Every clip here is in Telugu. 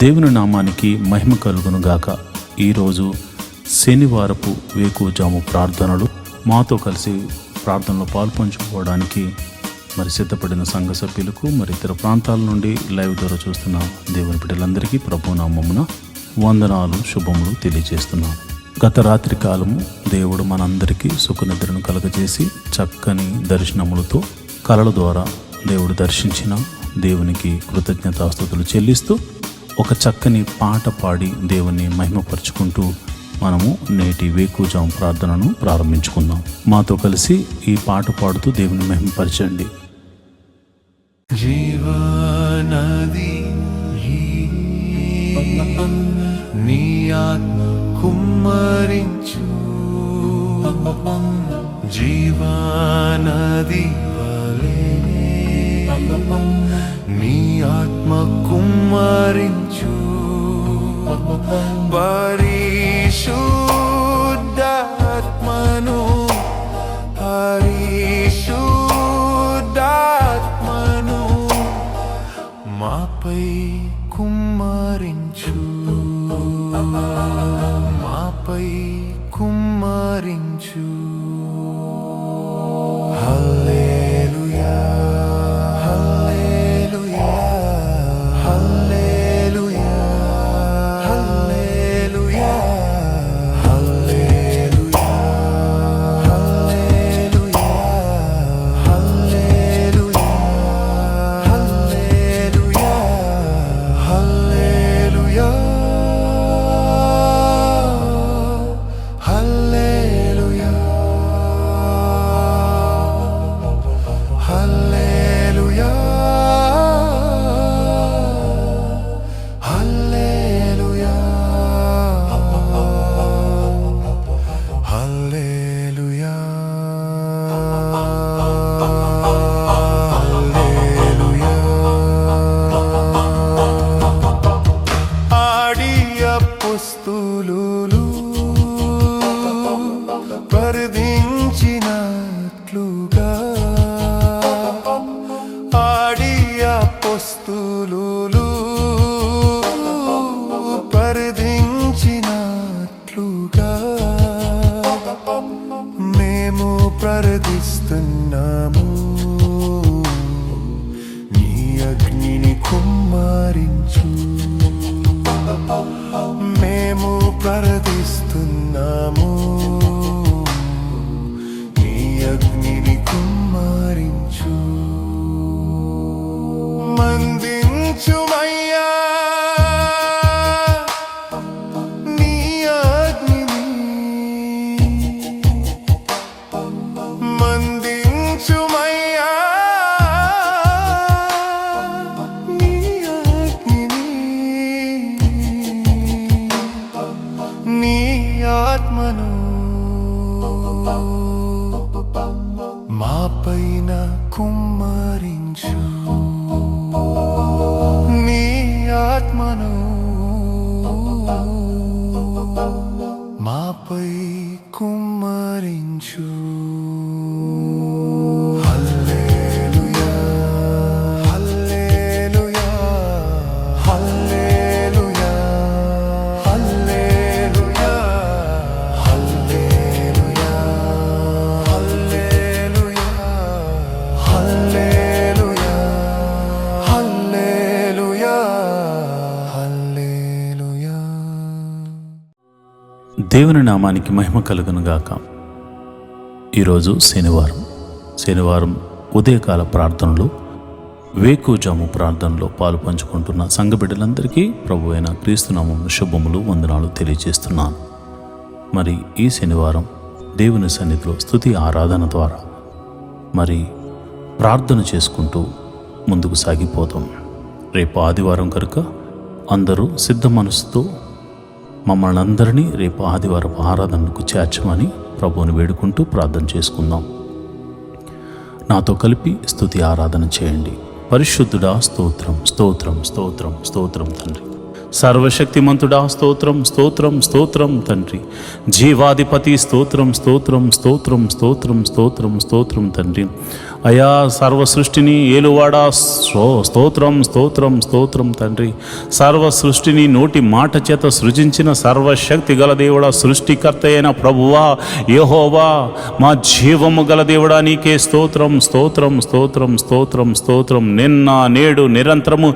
దేవుని నామానికి మహిమ కలుగును గాక. ఈరోజు శనివారపు వేకువజాము ప్రార్థనలు మాతో కలిసి ప్రార్థనలో పాల్పంచుకోవడానికి మరి సిద్ధపడిన సంఘ సభ్యులకు మరి ఇతర ప్రాంతాల నుండి లైవ్ ద్వారా చూస్తున్న దేవుని బిడ్డలందరికీ ప్రభు నామమున వందనాలు శుభములు తెలియజేస్తున్నాను. గత రాత్రి కాలము దేవుడు మనందరికీ సుఖనిద్రను కలగజేసి చక్కని దర్శనములతో కలల ద్వారా దేవుడు దర్శించిన దేవునికి కృతజ్ఞతాస్తుతులు చెల్లిస్తూ ఒక చక్కని పాట పాడి దేవుని మహిమపరుచుకుంటూ మనము నేటి వేకువజాము ప్రార్థనను ప్రారంభించుకుందాం. మాతో కలిసి ఈ పాట పాడుతూ దేవుని మహిమపరచండి. జీవనది నీ ఆత్మ కుమ్మరించు, జీవనది నీ ఆత్మ కుమ్మరించు, పరిశుద్ధాత్మను పరిశుద్ధాత్మను మాపై కుమ్మరించు, మాపై కుమ్మరించు. హల్లెలూయా హల్లెలూయా హల్లెలూయా హల్లెలూయా హల్లెలూయా హల్లెలూయా హల్లెలూయా హల్లెలూయా హల్లెలూయా హల్లెలూయా హల్లెలూయా హల్లెలూయా హల్లెలూయా హల్లెలూయా. ఆడి అపోస్తలులు పరదించినట్లుగా, ఆడి అపోస్తలులు పరదించినట్లుగా మేము ప్రార్థిస్తున్నాము. నీ అగ్నిని కుమ్మరించు, మేము ప్రార్థిస్తున్నాము. నీ అగ్నిని కుమ్మరించు, మందించుమయ్యా నీ అగ్నిని, మందించుమయ్యా నీ అగ్నిని, నీ ఆత్మను మాపైన కుమ్మరించు, నీ ఆత్మను మాపై కుమ్మరించు. హల్లెలూయా హల్లెలూయా హల్లెలూయా హల్లెలూయా హల్లెలూయా హల్లెలూయా హల్లెలూయా హల్లెలూయా హల్లెలూయా. దేవుని నామానికి మహిమ కలుగును గాక. ఈరోజు శనివారం ఉదయకాల ప్రార్థనలు వేకువజాము ప్రార్థనలో పాలు పంచుకుంటున్న సంఘ బిడ్డలందరికీ ప్రభు అయిన క్రీస్తునామం శుభములు వందనాలు తెలియజేస్తున్నాను. మరి ఈ శనివారం దేవుని సన్నిధిలో స్తుతి ఆరాధన ద్వారా మరి ప్రార్థన చేసుకుంటూ ముందుకు సాగిపోతాం. రేపు ఆదివారం కనుక అందరూ సిద్ధ మనసుతో మమ్మల్ని అందరినీ రేపు ఆదివారం ఆరాధనకు చేర్చమని ప్రభువుని వేడుకుంటూ ప్రార్థన చేసుకుందాం. నాతో కలిపి స్తుతి ఆరాధన చేయండి. పరిశుద్ధుడా స్తోత్రం స్తోత్రం స్తోత్రం స్తోత్రం తండ్రి. సర్వశక్తిమంతుడా స్తోత్రం స్తోత్రం స్తోత్రం తండ్రి. జీవాధిపతి స్తోత్రం స్తోత్రం స్తోత్రం స్తోత్రం స్తోత్రం స్తోత్రం తండ్రి. అయా సర్వ సృష్టిని ఏలువాడా స్తోత్రం స్తోత్రం స్తోత్రం తండ్రి. సర్వ సృష్టిని నోటి మాట చేత సృజించిన సర్వశక్తి గల దేవుడా, సృష్టికర్త అయిన ప్రభువా యెహోవా, మా జీవము గల దేవుడా నీకే స్తోత్రం స్తోత్రం స్తోత్రం స్తోత్రం స్తోత్రం. నిన్న నేడు నిరంతరము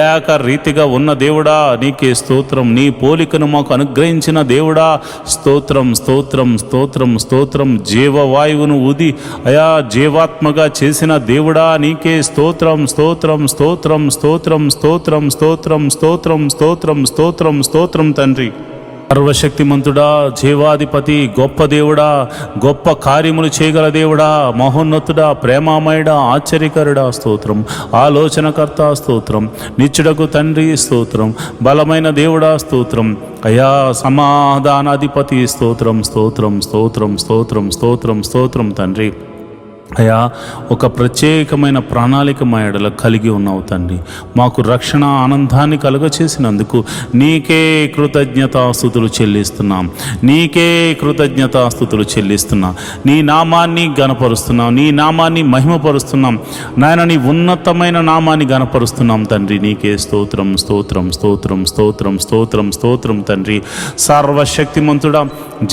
ఏక రీతిగా ఉన్న దేవుడా నీకే స్తోత్రం. నీ పోలికను మాకు అనుగ్రహించిన దేవుడా స్తోత్రం స్తోత్రం స్తోత్రం స్తోత్రం. జీవవాయువును ఊది అయా జీవాత్మగా చేసిన దేవుడా నీకే స్తోత్రం స్తోత్రం స్తోత్రం స్తోత్రం స్తోత్రం స్తోత్రం స్తోత్రం స్తోత్రం స్తోత్రం స్తోత్రం తండ్రి. సర్వశక్తిమంతుడా, జీవాధిపతి, గొప్ప దేవుడా, గొప్ప కార్యములు చేయగల దేవుడా, మహోన్నతుడా, ప్రేమామయుడా, ఆశ్చర్యకరుడా స్తోత్రం. ఆలోచనకర్త స్తోత్రం. నిత్యుడకు తండ్రి స్తోత్రం. బలమైన దేవుడా స్తోత్రం. అయా సమాధానాధిపతి స్తోత్రం స్తోత్రం స్తోత్రం స్తోత్రం స్తోత్రం స్తోత్రం తండ్రి. అయా ఒక ప్రత్యేకమైన ప్రణాళిక మా ఎడల కలిగి ఉన్నావు తండ్రి. మాకు రక్షణ ఆనందాన్ని కలుగచేసినందుకు నీకే కృతజ్ఞతాస్తుతులు చెల్లిస్తున్నాం. నీకే కృతజ్ఞతాస్తుతులు చెల్లిస్తున్నాం. నీ నామాన్ని గణపరుస్తున్నాం. నీ నామాన్ని మహిమపరుస్తున్నాం. నాయన నీ ఉన్నతమైన నామాన్ని గణపరుస్తున్నాం తండ్రి. నీకే స్తోత్రం స్తోత్రం స్తోత్రం స్తోత్రం స్తోత్రం స్తోత్రం తండ్రి. సర్వశక్తిమంతుడా,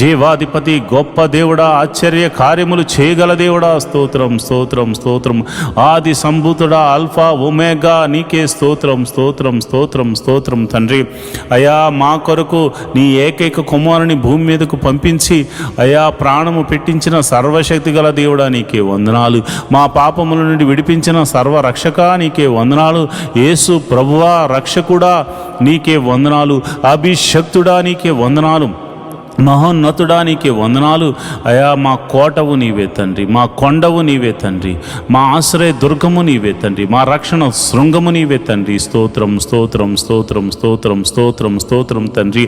జీవాధిపతి, గొప్ప దేవుడా, ఆశ్చర్య కార్యములు చేయగల దేవుడా స్తోత్రం స్తోత్రం స్తోత్రం. ఆది సంభూతుడా, ఆల్ఫా ఒమేగా నీకే స్తోత్రం స్తోత్రం స్తోత్రం స్తోత్రం తండ్రి. అయా మా కొరకు నీ ఏకైక కుమారుని భూమి మీదకు పంపించి అయా ప్రాణము పెట్టించిన సర్వశక్తి గల దేవుడా నీకే వందనాలు. మా పాపముల నుండి విడిపించిన సర్వరక్షక నీకే వందనాలు. యేసు ప్రభువా రక్షకుడా నీకే వందనాలు. అభిషక్తుడా నీకే వందనాలు. మహోన్నతుడా నీకే వందనాలు. అయా మా కోటవు నీవే తండ్రి. మా కొండవు నీవే తండ్రి. మా ఆశ్రయ దుర్గము నీవే తండ్రి. మా రక్షణ శృంగము నీవే తండ్రి. స్తోత్రం స్తోత్రం స్తోత్రం స్తోత్రం స్తోత్రం స్తోత్రం తండ్రి.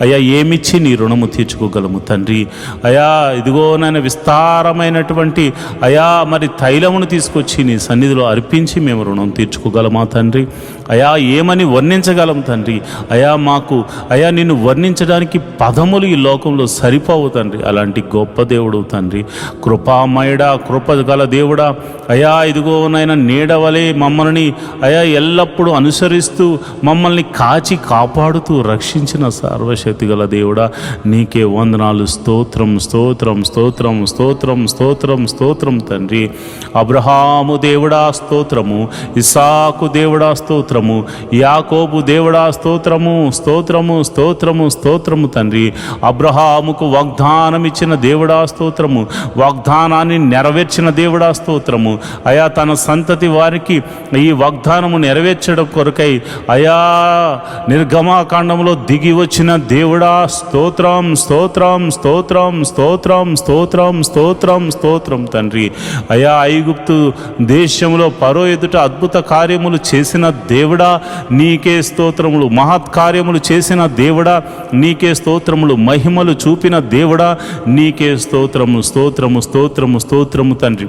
అయా ఏమిచ్చి నీ రుణము తీర్చుకోగలము తండ్రి. అయా ఇదిగో నాయన విస్తారమైనటువంటి అయా మరి తైలమును తీసుకొచ్చి నీ సన్నిధిలో అర్పించి మేము రుణం తీర్చుకోగలమా తండ్రి. అయా ఏమని వర్ణించగలం తండ్రి. అయా మాకు అయా నిన్ను వర్ణించడానికి పదములు ఈ లోకంలో సరిపోవు తండ్రి. అలాంటి గొప్ప దేవుడు తండ్రి. కృపామయుడా, కృప గల దేవుడా, అయా ఇదిగో నాయన నీడవలే మమ్మల్ని అయా ఎల్లప్పుడూ అనుసరిస్తూ మమ్మల్ని కాచి కాపాడుతూ రక్షించిన సర్వశక్తి గల దేవుడా నీకే వందనాలు. స్తోత్రం స్తోత్రం స్తోత్రం స్తోత్రం స్తోత్రం స్తోత్రం తండ్రి. అబ్రహాము దేవుడా స్తోత్రము. ఇస్సాకు దేవుడా స్తోత్రము. యాకోబు దేవుడా స్తోత్రము స్తోత్రము స్తోత్రము స్తోత్రము తండ్రి. అబ్రహాముకు వాగ్దానం ఇచ్చిన దేవుడా స్తోత్రము. వాగ్దానాన్ని నెరవేర్చిన దేవుడా స్తోత్రము. అయా తన సంతతి వారికి ఈ వాగ్దానము నెరవేర్చడం కొరకై అయా నిర్గమాకాండంలో దిగి వచ్చిన దేవుడా స్తోత్రం స్తోత్రం స్తోత్రం స్తోత్రం స్తోత్రం స్తోత్రం స్తోత్రం తండ్రి. అయా ఐగుప్తు దేశంలో ఫరో ఎదుట అద్భుత కార్యములు చేసిన దేవుడా నీకే స్తోత్రములు. మహత్కార్యములు చేసిన దేవుడా నీకే స్తోత్రములు. మహిమలు చూపిన దేవుడా నీకే స్తోత్రము స్తోత్రము స్తోత్రము స్తోత్రము తండ్రి.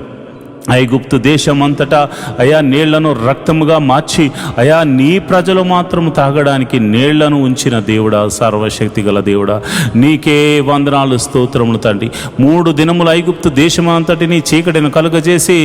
ఐగుప్తు దేశమంతటా అయా నీళ్లను రక్తముగా మార్చి అయా నీ ప్రజలు మాత్రం తాగడానికి నీళ్లను ఉంచిన దేవుడా సర్వశక్తి గల దేవుడా నీకే వందనాలు స్తోత్రములు తండ్రి. 3 దినములు ఐగుప్తు దేశమంతటిని చీకటిని కలుగజేసి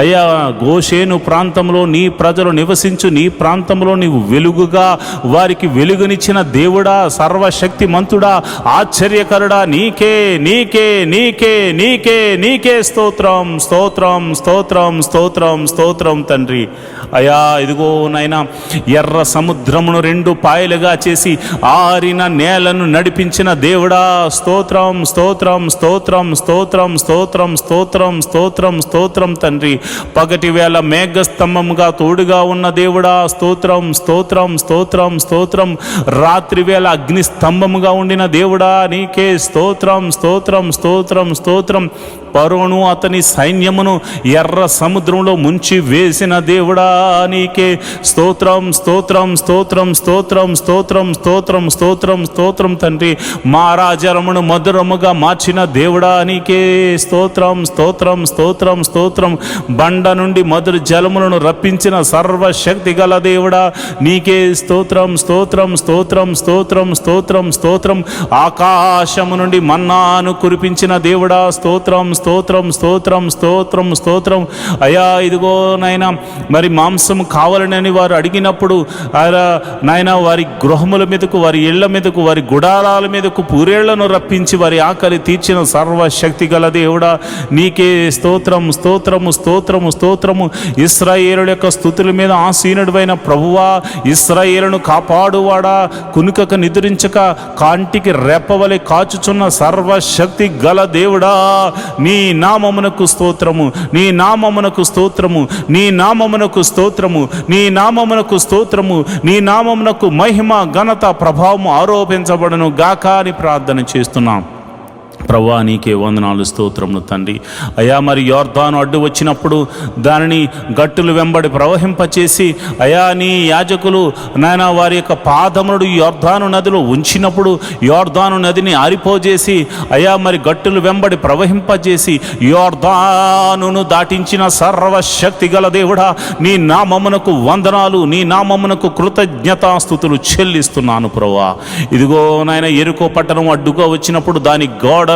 అయా గోషేను ప్రాంతంలో నీ ప్రజలు నివసించు నీ ప్రాంతంలో నీవు వెలుగుగా వారికి వెలుగునిచ్చిన దేవుడా సర్వశక్తి మంతుడా ఆశ్చర్యకరుడా నీకే నీకే నీకే నీకే నీకే స్తోత్రం స్తోత్రం స్తోత్రం స్తోత్రం స్తోత్రం తండ్రి. అయా ఇదిగో నైనా ఎర్ర సముద్రమును 2 పాయలుగా చేసి ఆరిన నేలను నడిపించిన దేవుడా స్తోత్రం స్తోత్రం స్తోత్రం స్తోత్రం స్తోత్రం స్తోత్రం స్తోత్రం స్తోత్రం తండ్రి. పగటి వేళ మేఘస్తంభముగా తోడుగా ఉన్న దేవుడా స్తోత్రం స్తోత్రం స్తోత్రం స్తోత్రం. రాత్రి వేళ అగ్ని స్తంభముగా ఉండిన దేవుడా నీకే స్తోత్రం స్తోత్రం స్తోత్రం స్తోత్రం. ఫరోను అతని సైన్యమును ఎర్ర సముద్రంలో ముంచి వేసిన దేవుడా నీకే స్తోత్రం స్తోత్రం స్తోత్రం స్తోత్రం స్తోత్రం స్తోత్రం స్తోత్రం స్తోత్రం తండ్రి. మారాజరమును మధురముగా మార్చిన దేవుడా నీకే స్తోత్రం స్తోత్రం స్తోత్రం స్తోత్రం. బండ నుండి మధుర జలములను రప్పించిన సర్వశక్తి గల దేవుడా నీకే స్తోత్రం స్తోత్రం స్తోత్రం స్తోత్రం స్తోత్రం స్తోత్రం. ఆకాశము నుండి మన్నాను కురిపించిన దేవుడా స్తోత్రం స్తోత్రం స్తోత్రం స్తోత్రం స్తోత్రం స్తోత్రం. అయా ఇదిగో నాయన మరి మాంసం కావాలని వారు అడిగినప్పుడు నాయన వారి గృహముల మీదకు, వారి ఇళ్ల మీదకు, వారి గుడారాల మీదకు పూరేళ్లను రప్పించి వారి ఆకలి తీర్చిన సర్వశక్తి గల దేవుడా నీకే స్తోత్రం, స్తోత్రము, స్తోత్రము, స్తోత్రము. ఇశ్రాయేలుల యొక్క స్తుతుల మీద ఆసీనుడైన ప్రభువా, ఇశ్రాయేలును కాపాడువాడా, కునుకక నిద్రించక కాంటికి రెప్పవలె కాచుచున్న సర్వశక్తి గల దేవుడా నీ నామమునకు స్తోత్రము, నీ నామమునకు స్తోత్రము, నీ నామమునకు స్తోత్రము, నీ నామమునకు స్తోత్రము, నీ నామమునకు మహిమ ఘనత ప్రభావం ఆరోపించబడను గాక అని ప్రార్థన చేస్తున్నాం. ప్రభువా నీకే వందనాలు, స్తోత్రములు తండ్రి. అయా మరి యోర్దాను అడ్డు వచ్చినప్పుడు దానిని గట్టులు వెంబడి ప్రవహింపచేసి అయా నీ యాజకులు నాయన వారి యొక్క పాదములు యోర్దాను నదిలో ఉంచినప్పుడు యోర్దాను నదిని ఆరిపోజేసి అయా మరి గట్టులు వెంబడి ప్రవహింపజేసి యోర్దానును దాటించిన సర్వశక్తి గల దేవుడా నీ నామమునకు వందనాలు, నీ నామమునకు కృతజ్ఞతాస్తుతులు చెల్లిస్తున్నాను ప్రభువా. ఇదిగో నాయన ఎరుకో పట్టణం అడ్డుగా వచ్చినప్పుడు దాని గోడలను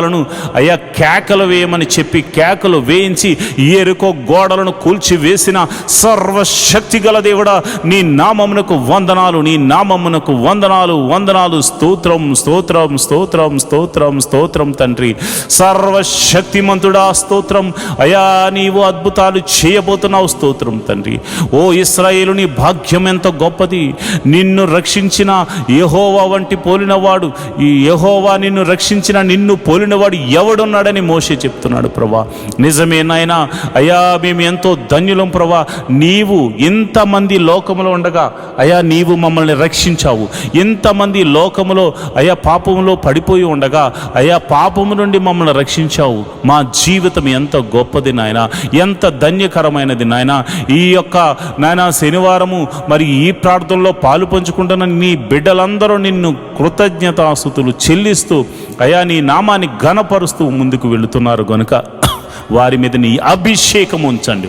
అయ్యా కేకలు వేయమని చెప్పి కేకలు వేయించి ఎరుకో గోడలను కూల్చి వేసిన సర్వశక్తి గల దేవుడా నీ నామమునకు వందనాలు, నీ నామమునకు వందనాలు, వందనాలు, స్తోత్రం, స్తోత్రం, స్తోత్రం, స్తోత్రం, స్తోత్రం తండ్రి. సర్వశక్తిమంతుడా స్తోత్రం. అయా నీవు అద్భుతాలు చేయబోతున్నావు, స్తోత్రం తండ్రి. ఓ ఇశ్రాయేలు నీ భాగ్యం ఎంత గొప్పది. నిన్ను రక్షించిన యెహోవా వంటి పోలినవాడు, ఈ యెహోవా నిన్ను రక్షించిన నిన్ను పోలినవాడు ఎవడున్నాడని మోషే చెప్తున్నాడు ప్రభా. నిజమే నాయనా. అయ్యా మేము ఎంతో ధన్యులం ప్రభా. నీవు ఇంతమంది లోకములో ఉండగా అయ్యా నీవు మమ్మల్ని రక్షించావు. ఇంతమంది లోకములో అయ్యా పాపములో పడిపోయి ఉండగా అయ్యా పాపము నుండి మమ్మల్ని రక్షించావు. మా జీవితం ఎంత గొప్పది నాయన, ఎంత ధన్యకరమైనది నాయన. ఈ యొక్క నాయన శనివారము మరి ఈ ప్రార్థనలో పాలు పంచుకుంటున్న నీ బిడ్డలందరూ నిన్ను కృతజ్ఞతాస్తుతులు చెల్లిస్తూ అయా నీ నామాన్ని ఘనపరుస్తూ ముందుకు వెళుతున్నారు గనుక వారి మీద నీ అభిషేకం ఉంచండి.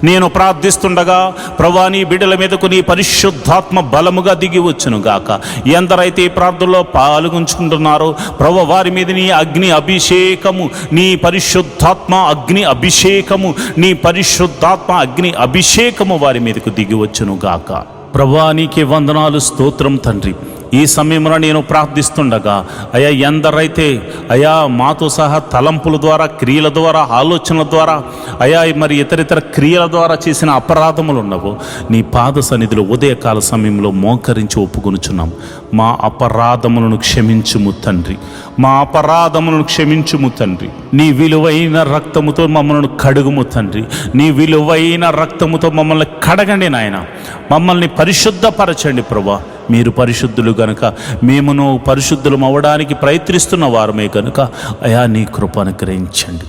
నేను ప్రార్థిస్తుండగా ప్రభువా నీ బిడ్డల మీదకు నీ పరిశుద్ధాత్మ బలముగా దిగి వచ్చును గాక. ఎందరైతే ఈ ప్రార్థనలో పాల్గొంచుకుంటున్నారో ప్రభువా వారి మీద నీ అగ్ని అభిషేకము, నీ పరిశుద్ధాత్మ అగ్ని అభిషేకము, నీ పరిశుద్ధాత్మ అగ్ని అభిషేకము వారి మీదకు దిగి వచ్చును గాక. ప్రభువా నీకే వందనాలు, స్తోత్రం తండ్రి. ఈ సమయంలో నేను ప్రార్థిస్తుండగా అయా ఎందరైతే అయా మాతో సహా తలంపుల ద్వారా, క్రియల ద్వారా, ఆలోచనల ద్వారా అయా మరి ఇతరితర క్రియల ద్వారా చేసిన అపరాధములు ఉన్నవో నీ పాద సన్నిధిలో ఉదయకాల సమయంలో మోకరించి ఒప్పుకొనుచున్నాం. మా అపరాధములను క్షమించుము తండ్రి, మా అపరాధములను క్షమించుము తండ్రి. నీ విలువైన రక్తముతో మమ్మల్ని కడుగుము తండ్రి, నీ విలువైన రక్తముతో మమ్మల్ని కడగండి నాయన. మమ్మల్ని పరిశుద్ధపరచండి ప్రభా. మీరు పరిశుద్ధులు గనుక మేమును పరిశుద్ధులం అవ్వడానికి ప్రయత్నిస్తున్న వారమే కనుక అయా నీ కృప అనుగ్రహించండి.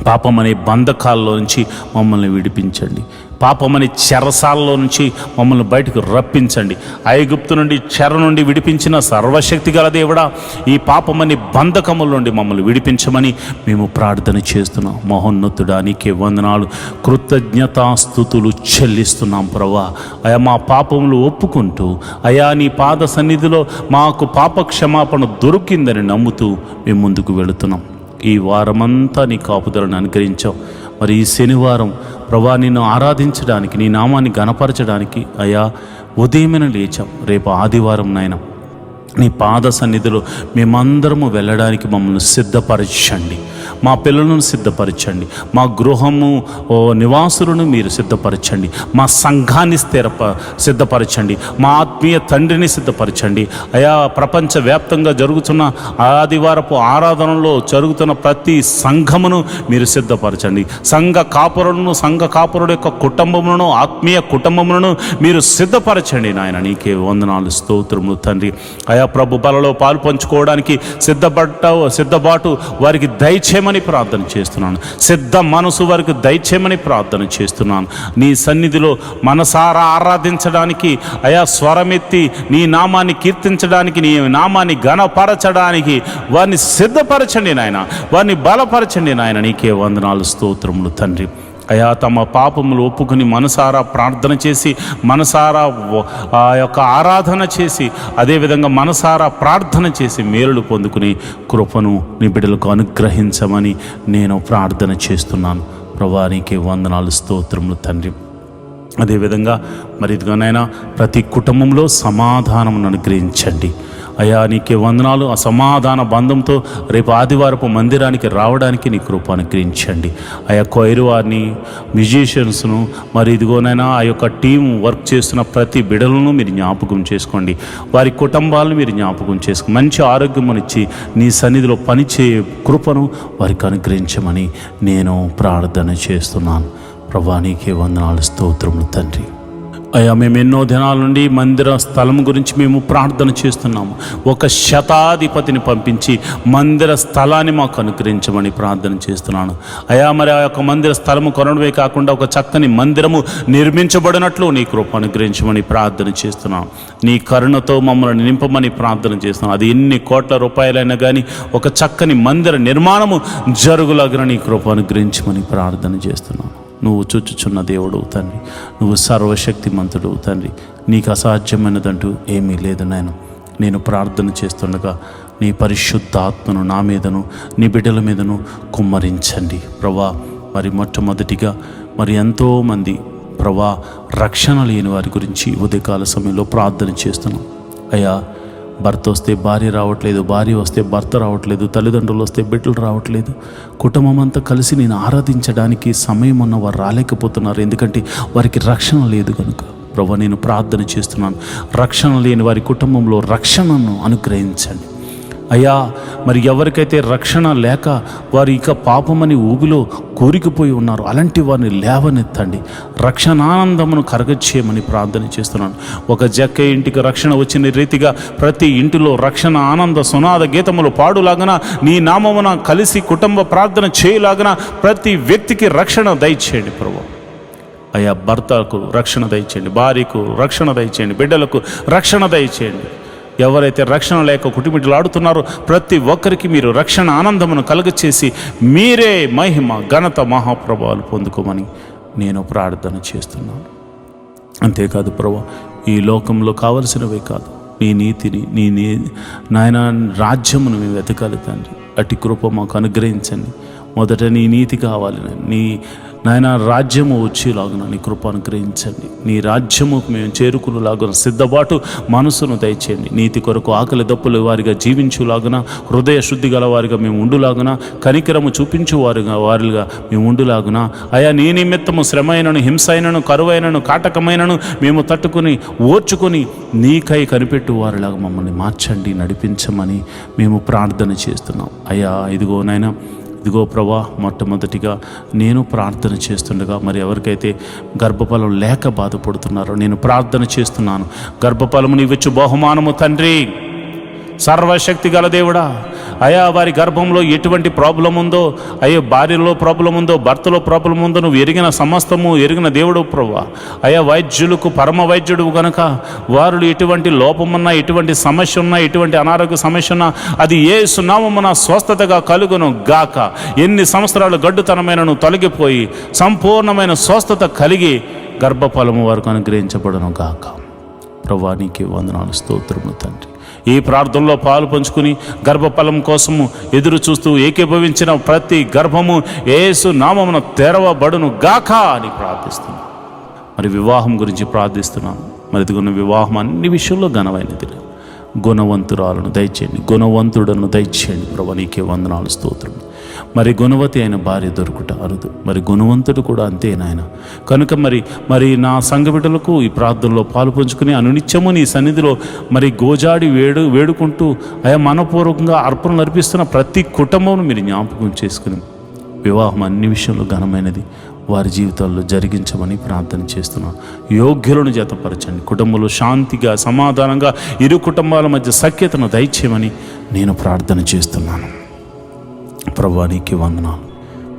పాపమనే బంధకాల్లో నుంచి మమ్మల్ని విడిపించండి. పాపమని చెరసాల్లో నుంచి మమ్మల్ని బయటకు రప్పించండి. ఐగుప్తు నుండి చెర నుండి విడిపించిన సర్వశక్తి గల దేవుడా ఈ పాపమని బంధకముల నుండి మమ్మల్ని విడిపించమని మేము ప్రార్థన చేస్తున్నాం. మహోన్నతుడా నీకే వందనాలు, కృతజ్ఞతాస్తుతులు చెల్లిస్తున్నాం ప్రభా. అయా మా పాపములు ఒప్పుకుంటూ అయా నీ పాద సన్నిధిలో మాకు పాప క్షమాపణ దొరికిందని నమ్ముతూ మేము ముందుకు వెళుతున్నాం. ఈ వారమంతా నీ కాపుదలను అనుగ్రహించావు. మరి ఈ శనివారం ప్రభా నిన్ను ఆరాధించడానికి, నీ నామాన్ని గణపరచడానికి అయా ఉదయమైన లేచాం. రేపు ఆదివారం నాయన నీ పాద సన్నిధిలో మేమందరము వెళ్ళడానికి మమ్మల్ని సిద్ధపరచండి. మా పిల్లలను సిద్ధపరచండి, మా గృహము నివాసులను మీరు సిద్ధపరచండి, మా సంఘాన్ని సిద్ధపరచండి, మా ఆత్మీయ తండ్రిని సిద్ధపరచండి. అయా ప్రపంచవ్యాప్తంగా జరుగుతున్న ఆదివారపు ఆరాధనలో జరుగుతున్న ప్రతి సంఘమును మీరు సిద్ధపరచండి. సంఘ కాపురుల యొక్క కుటుంబములను, ఆత్మీయ కుటుంబములను మీరు సిద్ధపరచండి నాయన. నీకే వందనాలు, స్తోత్రములు తండ్రి. అయా ప్రభు బలలో పాలు పంచుకోవడానికి సిద్ధబాటు వారికి దయచేయమని ప్రార్థన చేస్తున్నాను. సిద్ధ మనసు వారికి దయచేయమని ప్రార్థన చేస్తున్నాను. నీ సన్నిధిలో మనసారా ఆరాధించడానికి అయా స్వరమెత్తి నీ నామాన్ని కీర్తించడానికి, నీ నామాన్ని ఘనపరచడానికి వారిని సిద్ధపరచండి నాయన, వారిని బలపరచండి నాయన. నీకే వందనాలు, స్తోత్రములు తండ్రి. అయా తమ పాపములు ఒప్పుకుని మనసారా ప్రార్థన చేసి, మనసారా ఆ యొక్క ఆరాధన చేసి, అదేవిధంగా మనసారా ప్రార్థన చేసి మేలులు పొందుకుని కృపను నీ బిడ్డలకు అనుగ్రహించమని నేను ప్రార్థన చేస్తున్నాను. ప్రభా నీకే వందనాలు, స్తోత్రములు తండ్రి. అదేవిధంగా మరి ఇదిగోనైనా ప్రతి కుటుంబంలో సమాధానమును అనుగ్రహించండి అయ్యా. నీకే వందనాలు. ఆ సమాధాన బంధంతో రేపు ఆదివారపు మందిరానికి రావడానికి నీ కృప అనుగ్రహించండి అయ్యా. కొయిరు వారిని, మ్యూజిషియన్స్ను, మరి ఇదిగోనైనా ఆ యొక్క టీం వర్క్ చేస్తున్న ప్రతి బిడలను మీరు జ్ఞాపకం చేసుకోండి. వారి కుటుంబాలను మీరు జ్ఞాపకం చేసుకోండి. మంచి ఆరోగ్యమునిచ్చి నీ సన్నిధిలో పనిచేయ కృపను వారికి అనుగ్రహించమని నేను ప్రార్థన చేస్తున్నాను. ప్రభా నీకే వందనాలు, స్తోత్రములు తండ్రి. అయ్యా మేము ఎన్నో దినాల నుండి మందిర స్థలం గురించి మేము ప్రార్థన చేస్తున్నాము. ఒక శతాధిపతిని పంపించి మందిర స్థలాన్ని మాకు అనుగ్రహించమని ప్రార్థన చేస్తున్నాను అయ్యా. మరి ఆ యొక్క మందిర స్థలము కొనడమే కాకుండా ఒక చక్కని మందిరము నిర్మించబడినట్లు నీ కృప అనుగ్రహించమని ప్రార్థన చేస్తున్నాం. నీ కరుణతో మమ్మల్ని నింపమని ప్రార్థన చేస్తున్నాం. అది ఎన్ని కోట్ల రూపాయలైనా కానీ ఒక చక్కని మందిర నిర్మాణము జరుగులాగిన నీ కృప అనుగ్రహించమని ప్రార్థన చేస్తున్నాను. నువ్వు చూచుచున్న దేవుడు తండ్రి, నువ్వు సర్వశక్తిమంతుడు తండ్రి. నీకు అసాధ్యమైనదంటూ ఏమీ లేదు నాయన. నేను ప్రార్థన చేస్తుండగా నీ పరిశుద్ధ ఆత్మను నా మీదను నీ బిడ్డల మీదను కుమ్మరించండి ప్రభా. మరి మొట్టమొదటిగా మరి ఎంతోమంది ప్రభా రక్షణ లేని వారి గురించి ఉదయకాల సమయంలో ప్రార్థన చేస్తున్నాం అయ్యా. భర్త వస్తే భార్య రావట్లేదు, భార్య వస్తే భర్త రావట్లేదు, తల్లిదండ్రులు వస్తే బిడ్డలు రావట్లేదు. కుటుంబం అంతా కలిసి నేను ఆరాధించడానికి సమయం ఉన్న వారు రాలేకపోతున్నారు. ఎందుకంటే వారికి రక్షణ లేదు కనుక. ప్రభు నేను ప్రార్థన చేస్తున్నాను, రక్షణ లేని వారి కుటుంబంలో రక్షణను అనుగ్రహించండి అయ్యా. మరి ఎవరికైతే రక్షణ లేక వారు ఇక పాపమని ఊబిలో కూరికిపోయి ఉన్నారో అలాంటి వారిని లేవనెత్తండి, రక్షణానందమును కరగచ్చేయమని ప్రార్థన చేస్తున్నాను. ఒక జక్క ఇంటికి రక్షణ వచ్చిన రీతిగా ప్రతి ఇంటిలో రక్షణ ఆనంద సునాద గీతములు పాడులాగన నీ నామమున కలిసి కుటుంబ ప్రార్థన చేయలాగన ప్రతి వ్యక్తికి రక్షణ దయచేయండి ప్రభు అయ్యా. భర్తకు రక్షణ దయచేయండి, భార్యకు రక్షణ దయచేయండి, బిడ్డలకు రక్షణ దయచేయండి. ఎవరైతే రక్షణ లేక కుటిమిటిలాడుతున్నారో ప్రతి ఒక్కరికి మీరు రక్షణ ఆనందమును కలుగచేసి మీరే మహిమ ఘనత మహాప్రభావాలు పొందుకోమని నేను ప్రార్థన చేస్తున్నాను. అంతేకాదు ప్రభు, ఈ లోకంలో కావలసినవే కాదు, నీ నీతిని నీ నాయన రాజ్యమును మేము వెతకాలి తండ్రి. అట్టి కృప మాకు అనుగ్రహించండి. మొదట నీ నీతి కావాలి, నీ నాయన రాజ్యము వచ్చేలాగున నీ కృప అనుగ్రహించండి. నీ రాజ్యముకు మేము చేరుకునేలాగున సిద్ధపాటు మనసును దయచేయండి. నీతి కొరకు ఆకలి దప్పులు వారిగా జీవించులాగున, హృదయ శుద్ధి గల వారిగా మేము ఉండులాగున, కనికరము చూపించు వారిగా మేము ఉండులాగున అయా. నీ నిమిత్తము శ్రమైనను, హింసైనను, కరువైనను, కాటకమైనను మేము తట్టుకుని ఓర్చుకొని నీకై కనిపెట్టు వారిలాగా మమ్మల్ని మార్చండి, నడిపించమని మేము ప్రార్థన చేస్తున్నాం అయ్యా. ఇదిగో ప్రభా, మొట్టమొదటిగా నేను ప్రార్థన చేస్తుండగా మరి ఎవరికైతే గర్భఫలం లేక బాధపడుతున్నారో నేను ప్రార్థన చేస్తున్నాను. గర్భఫలము నీవిచ్చు బహుమానము తండ్రి, సర్వశక్తి గల దేవుడా అయా. వారి గర్భంలో ఎటువంటి ప్రాబ్లం ఉందో అయ్యో, భార్యలో ప్రాబ్లం ఉందో, భర్తలో ప్రాబ్లం ఉందో నువ్వు ఎరిగిన సమస్తము ఎరిగిన దేవుడు ప్రభా అయా. వైద్యులకు పరమ వైద్యుడు కనుక వారు ఎటువంటి లోపమున్నా, ఎటువంటి సమస్య ఉన్నా, ఎటువంటి అనారోగ్య సమస్య ఉన్నా అది యేసు నామమున స్వస్థతగా కలుగును గాక. ఎన్ని సంవత్సరాలు గడ్డుతనమైనను తొలగిపోయి సంపూర్ణమైన స్వస్థత కలిగి గర్భఫలము వరకు అనుగ్రహించబడును గాక. ప్రభా నీకే వందనాలు, స్తోత్రములు తండ్రి. ఈ ప్రార్థనలో పాలు పంచుకుని గర్భఫలం కోసము ఎదురు చూస్తూ ఏకీభవించిన ప్రతి గర్భము యేసు నామమున తెరవబడును గాక అని ప్రార్థిస్తున్నాను. మరి వివాహం గురించి ప్రార్థిస్తున్నాను. మరి ఇదిగొన్న వివాహం అన్ని విషయంలో ఘనమైనది. గుణవంతురాలను దయచేయండి, గుణవంతుడను దయచేయండి ప్రభు నీకే వందనాలు, స్తోత్రం. మరి గుణవతి అయిన భార్య దొరుకుట అరుదు, మరి గుణవంతుడు కూడా అంతే నాయన. కనుక మరి నా సంఘ బిడ్డలకు ఈ ప్రార్థనలో పాలు పంచుకుని అనునిత్యము నీ సన్నిధిలో మరి గోజాడి వేడుకుంటూ అయా మనపూర్వకంగా అర్పణలు అర్పిస్తున్న ప్రతి కుటుంబం మీరు జ్ఞాపకం చేసుకుని వివాహం అన్ని విషయంలో ఘనమైనది వారి జీవితాల్లో జరిగించమని ప్రార్థన చేస్తున్నాను. యోగ్యులను జతపరచండి, కుటుంబంలో శాంతిగా సమాధానంగా ఇరు కుటుంబాల మధ్య సఖ్యతను దయచేయమని నేను ప్రార్థన చేస్తున్నాను. ప్రభా నీకే వందనాలు,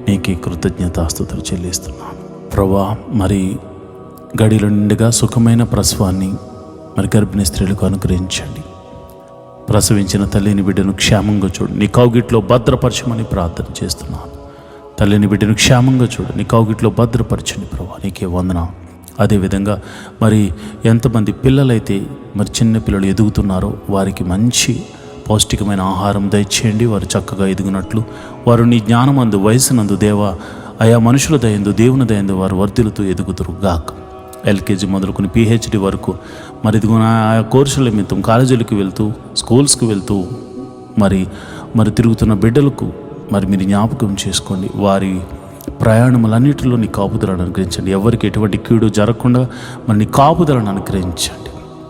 నీకే కృతజ్ఞతాస్తుతులు చెల్లిస్తున్నాను ప్రభా. మరి గడిలో నిండుగా సుఖమైన ప్రసవాన్ని మరి గర్భిణీ స్త్రీలకు అనుగ్రహించండి. ప్రసవించిన తల్లిని బిడ్డను క్షేమంగా చూడు, నీ కౌగిట్లో భద్రపరచమని ప్రార్థన చేస్తున్నాను. తల్లిని బిడ్డను క్షేమంగా చూడు, నీ కౌగిట్లో భద్రపరచండి ప్రభా నీకే వందనాలు. అదేవిధంగా మరి ఎంతమంది పిల్లలైతే మరి చిన్న పిల్లలు ఎదుగుతున్నారో వారికి మంచి పౌష్టికమైన ఆహారం దయచేయండి. వారు చక్కగా ఎదుగునట్లు వారు నీ జ్ఞానమందు వయసునందు దేవా అయా మనుషుల దయందు దేవుని దయందు వారు వర్ధిల్లుతూ ఎదుగుతురు గాక. ఎల్కేజీ మొదలుకొని పిహెచ్డి వరకు మరి ఇదిగో ఆయా కోర్సుల నిమిత్తం కాలేజీలకు వెళ్తూ స్కూల్స్కి వెళ్తూ మరి తిరుగుతున్న బిడ్డలకు మరి మీరు జ్ఞాపకం చేసుకోండి. వారి ప్రయాణములన్నిటిలో నీ కాపుదలను అనుగ్రహించండి. ఎవరికి ఎటువంటి కీడు జరగకుండా మరి నీ కాపుదలను అనుగ్రహించండి.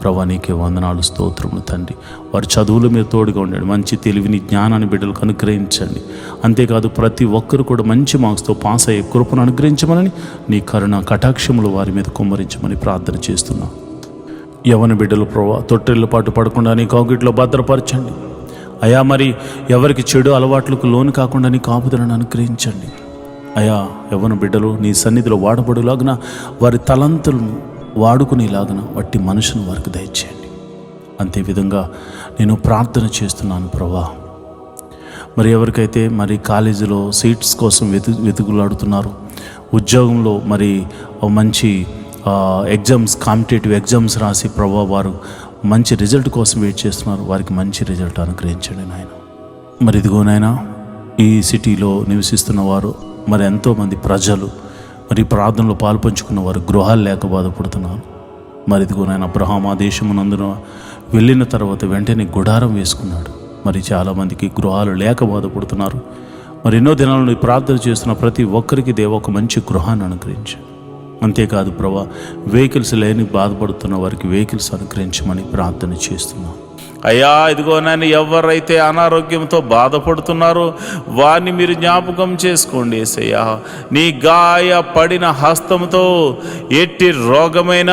ప్రభా నీకే వందనాలు, స్తోత్రములు తండ్రి. వారి చదువుల మీద తోడుగా ఉండండి. మంచి తెలివిని జ్ఞానాన్ని బిడ్డలకు అనుగ్రహించండి. అంతేకాదు ప్రతి ఒక్కరు కూడా మంచి మార్క్స్తో పాస్ అయ్యే కృపను అనుగ్రహించమని నీ కరుణ కటాక్షములు వారి మీద కుమ్మరించమని ప్రార్థన చేస్తున్నాం. యవన బిడ్డలు ప్రభా తొట్టెళ్ళ పాటు పడకుండా నీ కౌగిట్లో భద్రపరచండి. అయా మరి ఎవరికి చెడు అలవాట్లకు లోను కాకుండా నీ కాపుదలను అనుగ్రహించండి. అయా యవ్వన బిడ్డలు నీ సన్నిధిలో వాడబడులాగున వారి తలంతులను వాడుకునేలాగున వట్టి మనసును వారికి దయచేయండి. అంతేవిధంగా నేను ప్రార్థన చేస్తున్నాను ప్రభా. మరి ఎవరికైతే మరి కాలేజీలో సీట్స్ కోసం వెతుకులాడుతున్నారు, ఉద్యోగంలో మరి మంచి ఎగ్జామ్స్ కాంపిటేటివ్ ఎగ్జామ్స్ రాసి ప్రభా వారు మంచి రిజల్ట్ కోసం వెయిట్ చేస్తున్నారు, వారికి మంచి రిజల్ట్ అనుగ్రహించండి నాయన. మరి ఇదిగోనైనా ఈ సిటీలో నివసిస్తున్న వారు మరి ఎంతోమంది ప్రజలు మరి ప్రార్థనలో పాల్పంచుకున్న వారు గృహాలు లేక బాధపడుతున్నారు. మరి ఇదిగోనైనా అబ్రహాం ఆ దేశమునందున వెళ్ళిన తర్వాత వెంటనే గుడారం వేసుకున్నాడు. మరి చాలామందికి గృహాలు లేక బాధపడుతున్నారు. మరి ఎన్నో దినాలను ప్రార్థన చేస్తున్న ప్రతి ఒక్కరికి దేవ ఒక మంచి గృహాన్ని అనుగ్రహించండి. అంతేకాదు ప్రభా వెహికల్స్ లేని బాధపడుతున్న వారికి వెహికల్స్ అనుగ్రహించమని ప్రార్థన చేస్తున్నాం. అయ్యా ఇదిగో నన్ను ఎవరైతే అనారోగ్యంతో బాధపడుతున్నారో వారిని మీరు జ్ఞాపకం చేసుకోండి యేసయ్యా. నీ గాయపడిన హస్తంతో ఎట్టి రోగమైన,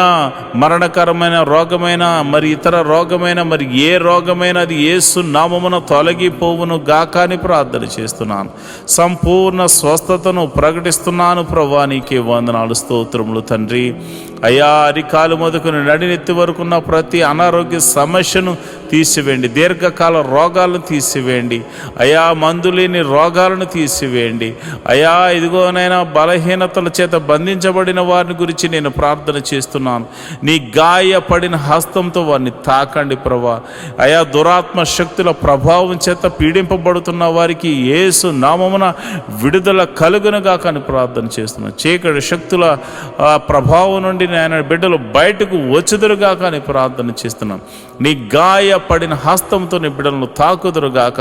మరణకరమైన రోగమైన, మరి ఇతర రోగమైన, మరి ఏ రోగమైన అది యేసు నామమున తొలగిపోవును గాక అని ప్రార్థన చేస్తున్నాను. సంపూర్ణ స్వస్థతను ప్రకటిస్తున్నాను ప్రభా. నీకే వందనాలు, స్తోత్రములు తండ్రి. అయ్యా అరికాలు మొదలుకొని నడినెత్తి వరకున్న ప్రతి అనారోగ్య సమస్యను తీసివేయండి. దీర్ఘకాల రోగాలను తీసివేయండి అయ్యా. మందు లేని రోగాలను తీసివేయండి అయ్యా. ఇదిగోనైనా బలహీనతల చేత బంధించబడిన వారిని గురించి నేను ప్రార్థన చేస్తున్నాను. నీ గాయపడిన హస్తంతో వారిని తాకండి ప్రభా. అయ్యా దురాత్మ శక్తుల ప్రభావం చేత పీడింపబడుతున్న వారికి యేసు నామమున విడుదల కలుగునుగా కానీ ప్రార్థన చేస్తున్నాను. చీకటి శక్తుల ప్రభావం నుండి ఆయన బిడ్డలు బయటకు వచ్చుదురుగా కానీ ప్రార్థన చేస్తున్నాం. నీ గాయపడిన హస్తంతో నీ బిడ్డలను తాకుదురుగాక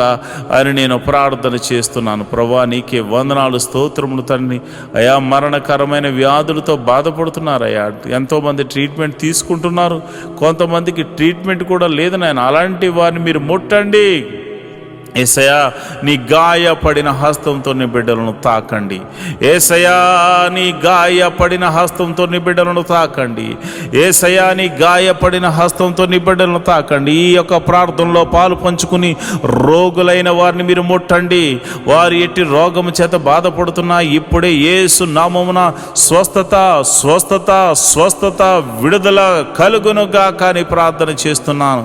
అని నేను ప్రార్థన చేస్తున్నాను ప్రభా. నీకే వందనాలు, స్తోత్రములు తండ్రి. అయా మరణకరమైన వ్యాధులతో బాధపడుతున్నారయ్యా. ఎంతోమంది ట్రీట్మెంట్ తీసుకుంటున్నారు, కొంతమందికి ట్రీట్మెంట్ కూడా లేదు నాయన. అలాంటి వారిని మీరు ముట్టండి యేసయ్యా. నీ గాయపడిన హస్తంతో నీ బిడ్డలను తాకండి యేసయ్యా. నీ గాయపడిన హస్తంతో నీ బిడ్డలను తాకండి యేసయ్యా. నీ గాయపడిన హస్తంతో నీ బిడ్డలను తాకండి. ఈ యొక్క ప్రార్థనలో పాలు పంచుకుని రోగులైన వారిని మీరు ముట్టండి. వారు ఎట్టి రోగము చేత బాధపడుతున్నా ఇప్పుడే యేసు నామమున స్వస్థత స్వస్థత స్వస్థత విడుదల కలుగునుగా కానీ ప్రార్థన చేస్తున్నాను.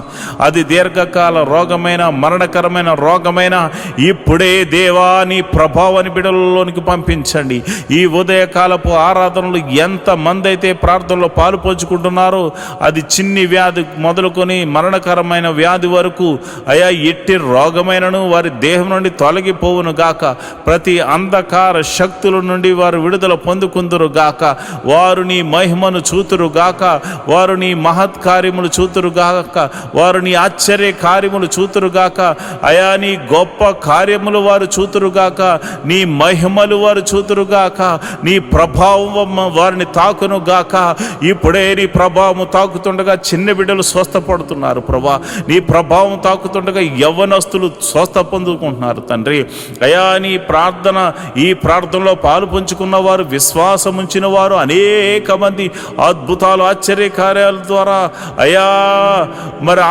అది దీర్ఘకాల రోగమైన, మరణకరమైన రోగమైన ఇప్పుడే దేవా నీ ప్రభావాన్ని బిడ్డలలోనికి పంపించండి. ఈ ఉదయకాలపు ఆరాధనలు ఎంతమంది అయితే ప్రార్థనలో పాలు పంచుకుంటున్నారో అది చిన్ని వ్యాధి మొదలుకొని మరణకరమైన వ్యాధి వరకు అయా ఎట్టి రోగమైనను వారి దేహం నుండి తొలగిపోవును గాక. ప్రతి అంధకార శక్తుల నుండి వారు విడుదల పొందుకుందురు గాక. వారు నీ మహిమను చూతురు గాక. వారు నీ మహత్ కార్యములు చూతురు గాక. వారు నీ ఆశ్చర్య కార్యములు చూతురు గాక. అయా నీ గొప్ప కార్యములు వారు చూతురుగాక. నీ మహిమలు వారు చూతురుగాక. నీ ప్రభావం వారిని తాకును గాక. ఇప్పుడే నీ ప్రభావం తాకుతుండగా చిన్న బిడ్డలు స్వస్థపడుతున్నారు ప్రభా. నీ ప్రభావం తాకుతుండగా యవ్వనస్తులు స్వస్థ పొందుకుంటున్నారు తండ్రి. అయా నీ ప్రార్థన, ఈ ప్రార్థనలో పాలు పంచుకున్న వారు, విశ్వాసం ఉంచిన వారు అనేక మంది అద్భుతాలు, ఆశ్చర్య కార్యాల ద్వారా అయా మరి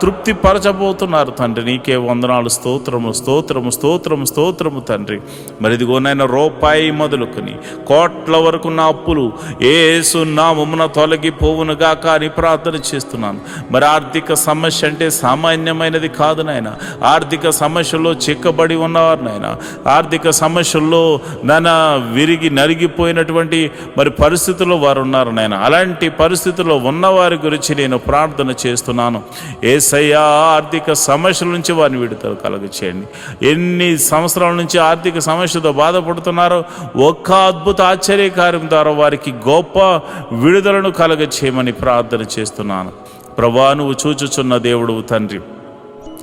తృప్తి పరచబోతున్నారు తండ్రి. నీకే వందనాలు, స్తోత్రము స్తోత్రము స్తోత్రము స్తోత్రము తండ్రి. మరి ఇదిగోనైనా రూపాయి మొదలుకొని కోట్ల వరకు నా అప్పులు యేసు నామమున తొలగిపోవునుగా కానీ ప్రార్థన చేస్తున్నాను. మరి ఆర్థిక సమస్య అంటే సామాన్యమైనది కాదు నాయన. ఆర్థిక సమస్యల్లో చిక్కబడి ఉన్నవారు నాయన. ఆర్థిక సమస్యల్లో నాన్న విరిగి నలిగిపోయినటువంటి మరి పరిస్థితుల్లో వారు ఉన్నారు నాయన. అలాంటి పరిస్థితుల్లో ఉన్నవారి గురించి నేను ప్రార్థన చేస్తున్నాను. యేసయ్యా ఆర్థిక సమస్యల నుంచి వారిని విడుదల కలుగచేయండి. ఎన్ని సంవత్సరాల నుంచి ఆర్థిక సమస్యతో బాధపడుతున్నారో ఒక్క అద్భుత ఆశ్చర్యకార్యం ద్వారా వారికి గొప్ప విడుదలను కలుగచేయమని ప్రార్థన చేస్తున్నాను. ప్రభువా, నువ్వు చూచుచున్న దేవుడు తండ్రి.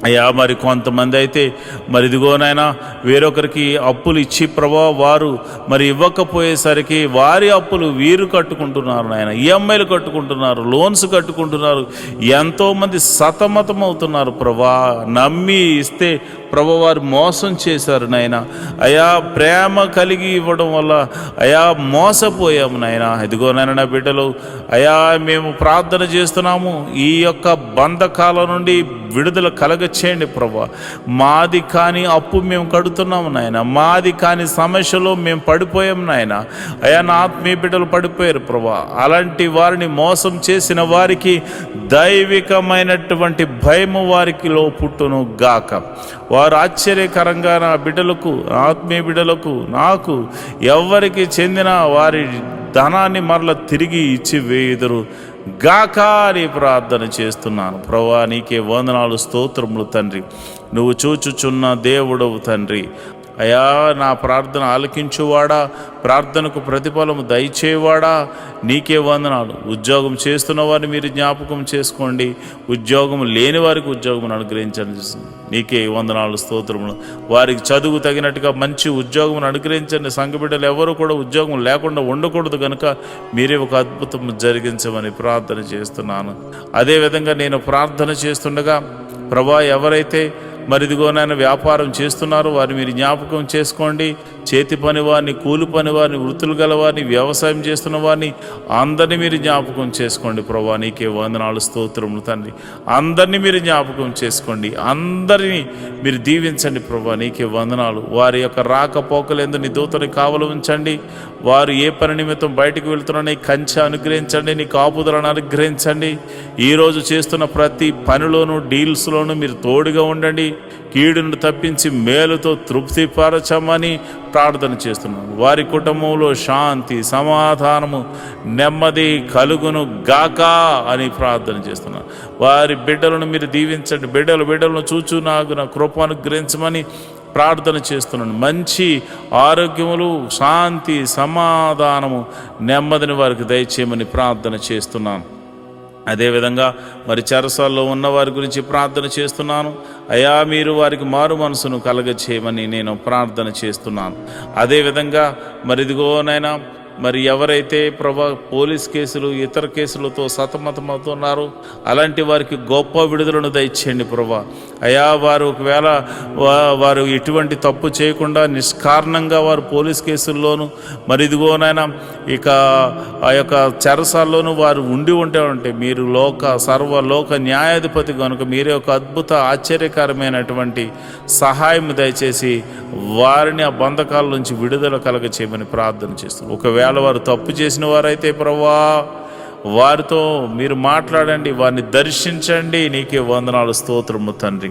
అయ్యా, మరి కొంతమంది అయితే మరి ఇదిగోనైనా వేరొకరికి అప్పులు ఇచ్చి ప్రభా వారు మరి ఇవ్వకపోయేసరికి వారి అప్పులు వీరు కట్టుకుంటున్నారు నాయన. ఈఎంఐలు కట్టుకుంటున్నారు, లోన్స్ కట్టుకుంటున్నారు. ఎంతోమంది సతమతం అవుతున్నారు ప్రభా. నమ్మి ఇస్తే ప్రభా వారు మోసం చేశారు నాయన. అయా, ప్రేమ కలిగి ఇవ్వడం వల్ల అయా మోసపోయాము నాయన. ఇదిగోనైనా నా బిడ్డలు అయా, మేము ప్రార్థన చేస్తున్నాము, ఈ యొక్క బంధకాల నుండి విడుదల కలగచేయండి ప్రభా. మాది కాని అప్పు మేము కడుతున్నాము నాయన, మాది కాని సమస్యలో మేము పడిపోయాము నాయన. అయా, నా ఆత్మీయ బిడ్డలు పడిపోయారు ప్రభా. అలాంటి వారిని మోసం చేసిన వారికి దైవికమైనటువంటి భయము వారికిలో పుట్టును గాక. వారు ఆశ్చర్యకరంగా నా బిడ్డలకు, ఆత్మీయ బిడ్డలకు, నాకు ఎవరికి చెందిన వారి ధనాన్ని మరల తిరిగి ఇచ్చి వేయుదురు గాక అని ప్రార్థన చేస్తున్నాను. ప్రభువా, నీకే వందనాలు, స్తోత్రములు తండ్రి. నువ్వు చూచుచున్న దేవుడవు తండ్రి. అయా, నా ప్రార్థన ఆలకించువాడా, ప్రార్థనకు ప్రతిఫలము దయచేవాడా, నీకే వందనాలు. ఉద్యోగం చేస్తున్న వారిని మీరు జ్ఞాపకం చేసుకోండి, ఉద్యోగం లేని వారికి ఉద్యోగం అనుగ్రహించండి. నీకే వందనాలు, స్తోత్రములు. వారికి చదువు తగినట్టుగా మంచి ఉద్యోగం అనుగ్రహించండి. సంఘ బిడ్డలు ఎవరు కూడా ఉద్యోగం లేకుండా ఉండకూడదు కనుక మీరే ఒక అద్భుతం జరిగించమని ప్రార్థన చేస్తున్నాను. అదేవిధంగా నేను ప్రార్థన చేస్తుండగా ప్రభా, ఎవరైతే మరిదిగోనైనా వ్యాపారం చేస్తున్నారు వారిని మీరు జ్ఞాపకం చేసుకోండి. చేతి పని వారిని, కూలి పని వారిని, వృత్తులు గల వారిని, వ్యవసాయం చేస్తున్న వారిని అందరినీ మీరు జ్ఞాపకం చేసుకోండి ప్రభా. నీకే వందనాలు, స్తోత్రములు తండ్రి. అందరినీ మీరు జ్ఞాపకం చేసుకోండి, అందరినీ మీరు దీవించండి ప్రభా. నీకే వందనాలు. వారి యొక్క రాకపోకలందు నీ దూతని కావలు ఉంచండి. వారు ఏ పని నిమిత్తం బయటకు వెళ్తున్నారో నీ కంచె అనుగ్రహించండి, నీ కాపుదలను అనుగ్రహించండి. ఈరోజు చేస్తున్న ప్రతి పనిలోనూ, డీల్స్లోనూ మీరు తోడుగా ఉండండి. కీడును తప్పించి మేలుతో తృప్తిపరచమని ప్రార్థన చేస్తున్నాను. వారి కుటుంబంలో శాంతి, సమాధానము, నెమ్మది కలుగును గాక అని ప్రార్థన చేస్తున్నాను. వారి బిడ్డలను మీరు దీవించండి. బిడ్డలను చూచు నాకు నా కృప అనుగ్రహించమని ప్రార్థన చేస్తున్నాను. మంచి ఆరోగ్యములు, శాంతి, సమాధానము, నెమ్మదిని వారికి దయచేయమని ప్రార్థన చేస్తున్నాను. అదేవిధంగా మరి చెరసాల్లో ఉన్న వారి గురించి ప్రార్థన చేస్తున్నాను. అయా, మీరు వారికి మారు మనసును కలగచేయమని నేను ప్రార్థన చేస్తున్నాను. అదేవిధంగా మరి ఇదిగోనైనా మరి ఎవరైతే ప్రభా పోలీస్ కేసులు, ఇతర కేసులతో సతమతమవుతున్నారో అలాంటి వారికి గొప్ప విడుదలను దయచేయండి ప్రభా. అయా, వారు ఒకవేళ వారు ఎటువంటి తప్పు చేయకుండా నిష్కారణంగా వారు పోలీస్ కేసుల్లోనూ మరి ఇదిగోనైనా ఇక ఆ యొక్క చెరసాల్లోనూ వారు ఉంటే మీరు సర్వలోక న్యాయాధిపతి కనుక మీరే ఒక అద్భుత ఆశ్చర్యకరమైనటువంటి సహాయం దయచేసి వారిని ఆ బంధకాల నుంచి విడుదల కలగచేయమని ప్రార్థన చేస్తున్నాం. ఒకవేళ వారు తప్పు చేసిన వారైతే ప్రభువా వారితో మీరు మాట్లాడండి, వారిని దర్శించండి. నీకే వందనాలు, స్తోత్రము తండ్రి.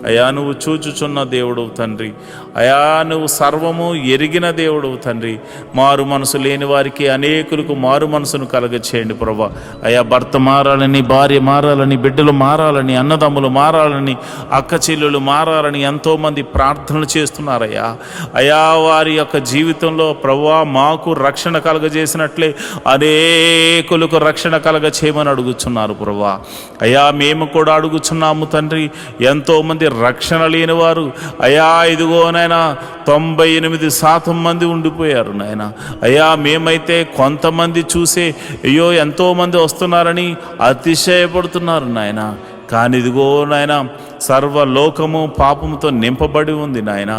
అయా, నువ్వు చూచుచున్న దేవుడవు తండ్రి. అయా, నువ్వు సర్వము ఎరిగిన దేవుడవు తండ్రి. మారు మనసు లేని వారికి అనేకులకు మారు మనసును కలగచేయండి ప్రభా. అయా, భర్త మారాలని, భార్య మారాలని, బిడ్డలు మారాలని, అన్నదమ్ములు మారాలని, అక్క చెల్లెలు మారాలని ఎంతోమంది ప్రార్థనలు చేస్తున్నారయ్యా. అయా, వారి యొక్క జీవితంలో ప్రభువా మాకు రక్షణ కలగజేసినట్లే అనేకులకు రక్షణ కలగచేయమని అడుగుచున్నారు ప్రభువా. అయా, మేము కూడా అడుగుచున్నాము తండ్రి. ఎంతోమంది రక్షణ లేని వారు అయా ఇదిగోనైనా 98% మంది ఉండిపోయారు నాయన. అయ్యా, మేమైతే కొంతమంది చూసే అయ్యో ఎంతోమంది వస్తున్నారని అతిశయపడుతున్నారు నాయన. కానీ ఇదిగో నాయన, సర్వలోకము పాపముతో నింపబడి ఉంది నాయన.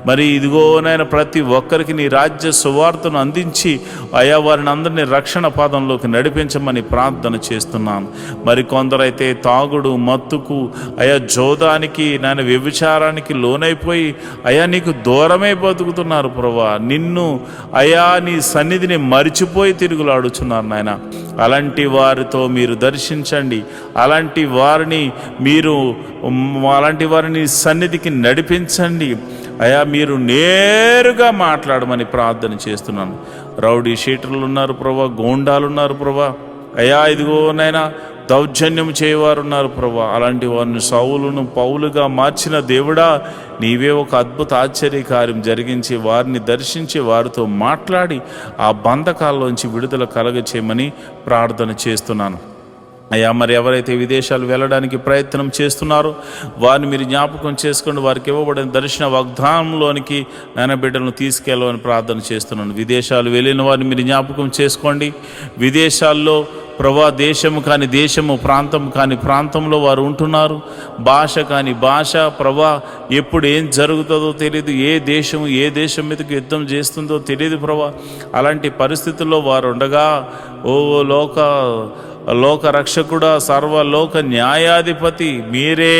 మరి ఇదిగో నాయన, ప్రతి ఒక్కరికి నీ రాజ్య సువార్తను అందించి అయా వారిని అందరినీ రక్షణ పాదంలోకి నడిపించమని ప్రార్థన చేస్తున్నాను. మరి కొందరైతే తాగుడు, మత్తుకు, అయా జోదానికి, నాయన వ్యభిచారానికి లోనైపోయి అయా నీకు దూరమే బతుకుతున్నారు ప్రభా. నిన్ను అయా నీ సన్నిధిని మరిచిపోయి తిరుగులాడుచున్నారు నాయన. అలాంటి వారితో మీరు దర్శించండి. అలాంటి వారిని సన్నిధికి నడిపించండి. అయా, మీరు నేరుగా మాట్లాడమని ప్రార్థన చేస్తున్నాను. రౌడీ షీటర్లు ఉన్నారు ప్రభా, గోండాలు ఉన్నారు ప్రభా. అయా ఇదిగో నాయనా, దౌర్జన్యం చేయవారు ఉన్నారు ప్రభా. అలాంటి వారిని సౌలును పౌలుగా మార్చిన దేవుడా, నీవే ఒక అద్భుత ఆశ్చర్యకార్యం జరిగించి వారిని దర్శించి వారితో మాట్లాడి ఆ బంధకాల్లోంచి విడుదల కలగచేయమని ప్రార్థన చేస్తున్నాను. అయ్యా, మరి ఎవరైతే విదేశాలు వెళ్ళడానికి ప్రయత్నం చేస్తున్నారో వారిని మీరు జ్ఞాపకం చేసుకోండి. వారికి ఇవ్వబడిన దర్శన వాగ్దానంలోనికి నాయన బిడ్డలను తీసుకెళ్ళమని ప్రార్థన చేస్తున్నాను. విదేశాలు వెళ్ళిన వారిని మీరు జ్ఞాపకం చేసుకోండి. విదేశాల్లో ప్రభా దేశము కాని దేశము, ప్రాంతం కాని ప్రాంతంలో వారు ఉంటున్నారు. భాష కాని భాష ప్రభా, ఎప్పుడు ఏం జరుగుతుందో తెలియదు. ఏ దేశం మీదకి యుద్ధం చేస్తుందో తెలియదు ప్రభా. అలాంటి పరిస్థితుల్లో వారు ఉండగా, ఓ లోక రక్షకుడా, సర్వలోక న్యాయాధిపతి మీరే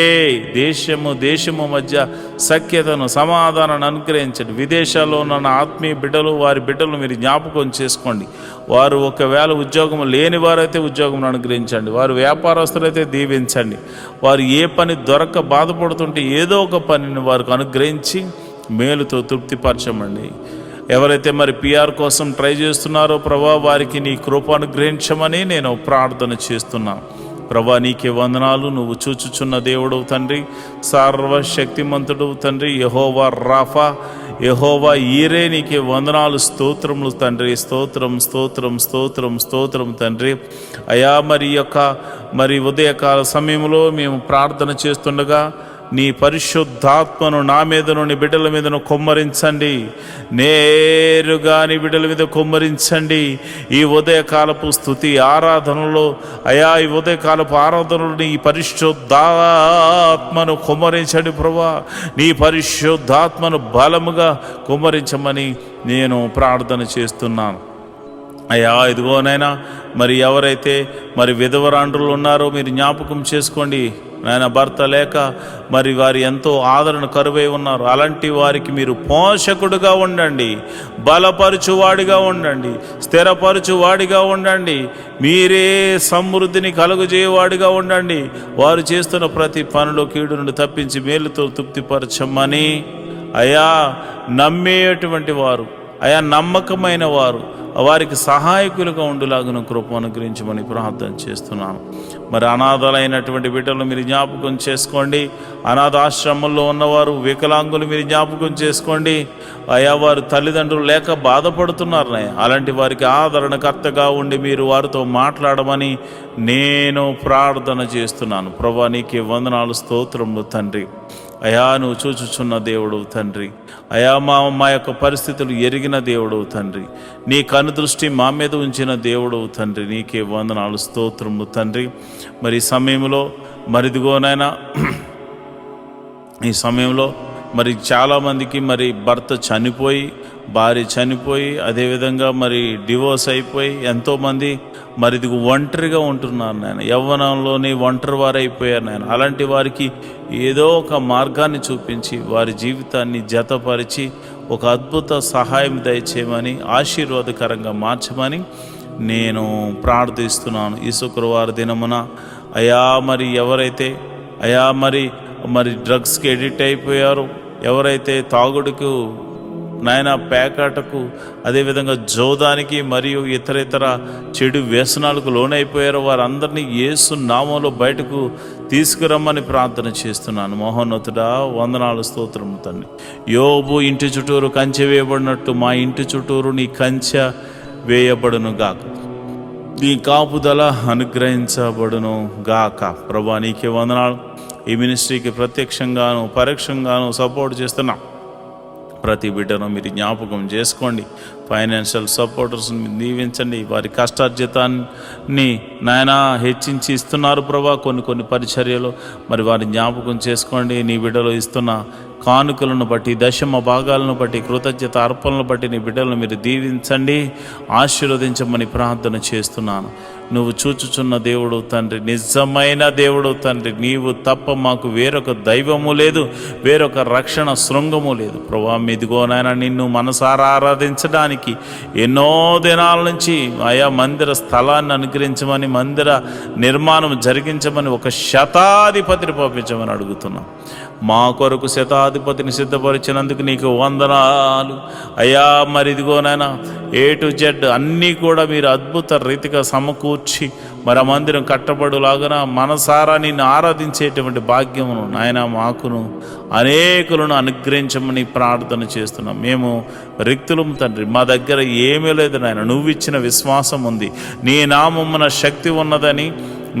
దేశము మధ్య సఖ్యతను, సమాధానాన్ని అనుగ్రహించండి. విదేశాల్లో ఉన్న ఆత్మీయ బిడ్డలు, వారి బిడ్డలు మీరు జ్ఞాపకం చేసుకోండి. వారు ఒకవేళ ఉద్యోగం లేని వారైతే ఉద్యోగం అనుగ్రహించండి. వారు వ్యాపారస్తులైతే దీవించండి. వారు ఏ పని దొరక్క బాధపడుతుంటే ఏదో ఒక పనిని వారికి అనుగ్రహించి మేలుతో తృప్తిపరచమండి. ఎవరైతే మరి పిఆర్ కోసం ట్రై చేస్తున్నారో ప్రభా, వారికి నీ కృప అనుగ్రహించమని నేను ప్రార్థన చేస్తున్నాను. ప్రభా, నీకే వందనాలు. నువ్వు చూచుచున్న దేవుడవు తండ్రి, సర్వశక్తిమంతుడు తండ్రి, యెహోవా రాఫా, యెహోవా ఈరే, నీకే వందనాలు, స్తోత్రములు తండ్రి. స్తోత్రం తండ్రి. అయా, మరి ఉదయకాల సమయంలో మేము ప్రార్థన చేస్తుండగా నీ పరిశుద్ధాత్మను నా మీదను, నీ బిడ్డల మీదను కుమ్మరించండి. నేరుగా నీ బిడ్డల మీద కుమ్మరించండి. ఈ ఉదయకాలపు స్తుతి ఆరాధనలో అయా, ఈ ఉదయకాలపు ఆరాధనలో నీ పరిశుద్ధాత్మను కుమ్మరించండి ప్రభా. నీ పరిశుద్ధాత్మను బలముగా కుమ్మరించమని నేను ప్రార్థన చేస్తున్నాను. అయ్యా, ఇదిగోనైనా మరి ఎవరైతే మరి విధవరాండ్రులు ఉన్నారో మీరు జ్ఞాపకం చేసుకోండి. నాయన, భర్త లేక మరి వారు ఎంతో ఆదరణ కరువై ఉన్నారు. అలాంటి వారికి మీరు పోషకుడుగా ఉండండి, బలపరచువాడిగా ఉండండి, స్థిరపరచువాడిగా ఉండండి. మీరే సమృద్ధిని కలుగజేయవాడిగా ఉండండి. వారు చేస్తున్న ప్రతి పనిలో కీడు నుండి తప్పించి మేలుతో తృప్తిపరచమని అయా, నమ్మేటువంటి వారు, అయా నమ్మకమైన వారు, వారికి సహాయకులుగా ఉండులాగున కృప అనుగ్రహించమని ప్రార్థన చేస్తున్నాను. మరి అనాథలైనటువంటి బిడ్డలు మీరు జ్ఞాపకం చేసుకోండి. అనాథాశ్రమంలో ఉన్నవారు, వికలాంగులు మీరు జ్ఞాపకం చేసుకోండి. అయా, వారు తల్లిదండ్రులు లేక బాధపడుతున్నారు. అలాంటి వారికి ఆదరణకర్తగా ఉండి మీరు వారితో మాట్లాడమని నేను ప్రార్థన చేస్తున్నాను. ప్రభా, నీకే వందనాలు, స్తోత్రములు తండ్రి. అయా, నువ్వు చూచుచున్న దేవుడవు తండ్రి. అయా, మా యొక్క పరిస్థితులు ఎరిగిన దేవుడవు తండ్రి. నీ కనుదృష్టి మా మీద ఉంచిన దేవుడవు తండ్రి. నీకే వందనాలు, స్తోత్రములు తండ్రి. మరి ఈ సమయంలో మరిదిగోనైనా ఈ సమయంలో మరి చాలామందికి మరి భర్త చనిపోయి, భార్య చనిపోయి, అదేవిధంగా మరి డివోర్స్ అయిపోయి ఎంతోమంది మరి ఇది ఒంటరిగా ఉంటున్నారు నాయన. యవ్వనంలోనే ఒంటరి వారు అయిపోయారు నాయన. అలాంటి వారికి ఏదో ఒక మార్గాన్ని చూపించి వారి జీవితాన్ని జతపరిచి ఒక అద్భుత సహాయం దయచేయమని, ఆశీర్వాదకరంగా మార్చమని నేను ప్రార్థిస్తున్నాను. ఈ శుక్రవారం దినమున అయా, మరి ఎవరైతే అయా మరి డ్రగ్స్కి ఎడిక్ట్ అయిపోయారో, ఎవరైతే తాగుడుకు నాయన, పేకాటకు, అదేవిధంగా జోదానికి మరియు ఇతర చెడు వ్యసనాలకు లోనైపోయారో వారందరినీ యేసు నామంలో బయటకు తీసుకురమ్మని ప్రార్థన చేస్తున్నాను. మహోన్నతుడా, వందనాలు, స్తోత్రము తండ్రి. యోబు ఇంటి చుట్టూరు కంచె వేయబడినట్టు మా ఇంటి చుట్టూరు నీ కంచె వేయబడును గాక, నీ కాపుదల అనుగ్రహించబడును గాక. ప్రభా, నీకే వందనాలు. ఈ మినిస్ట్రీకి ప్రత్యక్షంగాను పరోక్షంగాను సపోర్ట్ చేస్తున్నా ప్రతి బిడ్డను మీరు జ్ఞాపకం చేసుకోండి. ఫైనాన్షియల్ సపోర్టర్స్ని మీరు దీవించండి. వారి కష్టార్జితాన్ని నాయన హెచ్చించి ఇస్తున్నారు ప్రభా. కొన్ని పరిచర్యలు మరి వారి జ్ఞాపకం చేసుకోండి. నీ బిడ్డలు ఇస్తున్న కానుకలను బట్టి, దశమ భాగాలను బట్టి, కృతజ్ఞత అర్పణలను బట్టి నీ బిడ్డలను మీరు దీవించండి, ఆశీర్వదించమని ప్రార్థన చేస్తున్నాను. నువ్వు చూచుచున్న దేవుడు తండ్రి, నిజమైన దేవుడు తండ్రి. నీవు తప్ప మాకు వేరొక దైవము లేదు, వేరొక రక్షణ శృంగము లేదు ప్రభా. ఇదిగోనైనా నిన్ను మనసారా ఆరాధించడానికి ఎన్నో దినాల నుంచి ఆయా మందిర స్థలాన్ని అనుగ్రహించమని, మందిర నిర్మాణం జరిగించమని ఒక శతాధిపతిని పంపించమని అడుగుతున్నాం. మా కొరకు శతాధిపతిని సిద్ధపరిచినందుకు నీకు వందనాలు అయ్యా. మరి ఇదిగోనైనా A to Z అన్నీ కూడా మీరు అద్భుత రీతిగా సమకూర్చి మరి ఆ మందిరం కట్టబడులాగా మనసారా నిన్ను ఆరాధించేటువంటి భాగ్యమును నాయన మాకును అనేకులను అనుగ్రహించమని ప్రార్థన చేస్తున్నాం. మేము రిక్తులం తండ్రి, మా దగ్గర ఏమీ లేదు నాయన, నువ్వు ఇచ్చిన విశ్వాసం ఉంది, నీ నామమున శక్తి ఉన్నదని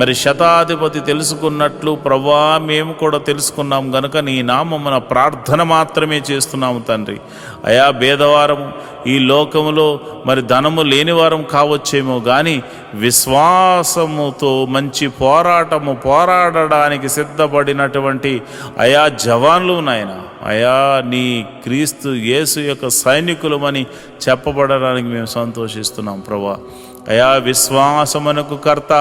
మరి శతాధిపతి తెలుసుకున్నట్లు ప్రభా మేము కూడా తెలుసుకున్నాం గనుక నీ నామమున ప్రార్థన మాత్రమే చేస్తున్నాము తండ్రి. అయా భేదవారము ఈ లోకములో మరి ధనము లేనివారం కావచ్చేమో కానీ విశ్వాసముతో మంచి పోరాడడానికి సిద్ధపడినటువంటి అయా జవాన్లు నాయన, అయా నీ క్రీస్తు యేసు యొక్క సైనికులమని చెప్పబడడానికి మేము సంతోషిస్తున్నాం ప్రభా. అయా విశ్వాసమునకు కర్త,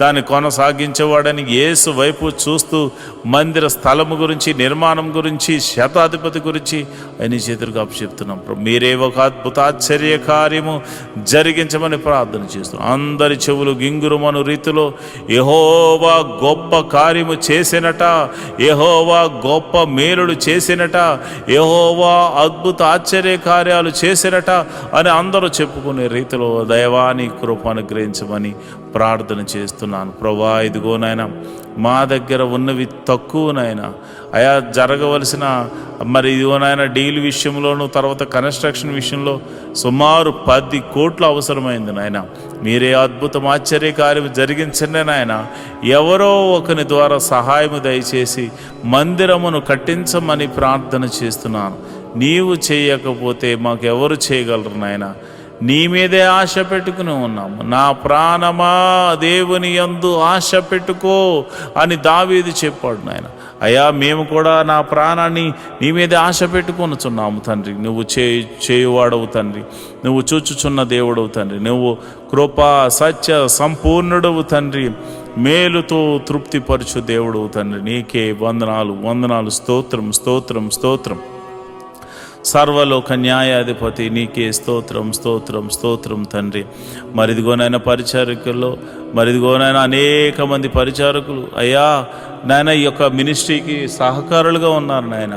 దాన్ని కొనసాగించేవాడని యేసు వైపు చూస్తూ మందిర స్థలము గురించి, నిర్మాణం గురించి, శతాధిపతి గురించి అని చేతులకు అప్పచెప్తున్నాం. మీరే ఒక అద్భుత ఆశ్చర్య కార్యము జరిగించమని ప్రార్థన చేస్తున్నాం. అందరి చెవులు గింగురుమను రీతిలో యెహోవా గొప్ప కార్యము చేసినట, యెహోవా గొప్ప మేలులు చేసినట, యెహోవా అద్భుత ఆశ్చర్య కార్యాలు చేసినట అని అందరూ చెప్పుకునే రీతిలో దైవాన్ని కృప అనుగ్రహించమని ప్రార్థన చేస్తున్నాను ప్రభా. ఇదిగో నాయన, మా దగ్గర ఉన్నవి తక్కువ నాయన, అయా జరగవలసిన మరి ఇదిగో నాయన డీల్ విషయంలోనూ తర్వాత కన్స్ట్రక్షన్ విషయంలో సుమారు 10 కోట్లు అవసరమైంది నాయన. మీరే అద్భుతం ఆశ్చర్య కార్యం జరిగించండి నాయన. ఎవరో ఒకని ద్వారా సహాయము దయచేసి మందిరమును కట్టించమని ప్రార్థన చేస్తున్నాను. నీవు చేయకపోతే మాకెవరు చేయగలరు నాయన? నీ మీదే ఆశ పెట్టుకుని ఉన్నాము. నా ప్రాణమా దేవుని యందు ఆశ పెట్టుకో అని దావీదు చెప్పాడు నాయన. అయ్యా మేము కూడా నా ప్రాణాన్ని నీ మీదే ఆశ పెట్టుకొనుచున్నాము తండ్రి. నువ్వు చేయువాడవు తండ్రి, నువ్వు చూచుచున్న దేవుడవు తండ్రి, నువ్వు కృపా సత్య సంపూర్ణుడవు తండ్రి, మేలుతో తృప్తిపరచు దేవుడవు తండ్రి. నీకే వందనాలు, స్తోత్రం. సర్వలోక న్యాయాధిపతి నీకే స్తోత్రం తండ్రి. మరిదిగోనైనా పరిచారకుల్లో మరిదిగోనైనా అనేక మంది పరిచారకులు అయ్యా నాయన ఈ యొక్క మినిస్ట్రీకి సహకారులుగా ఉన్నారు నాయన.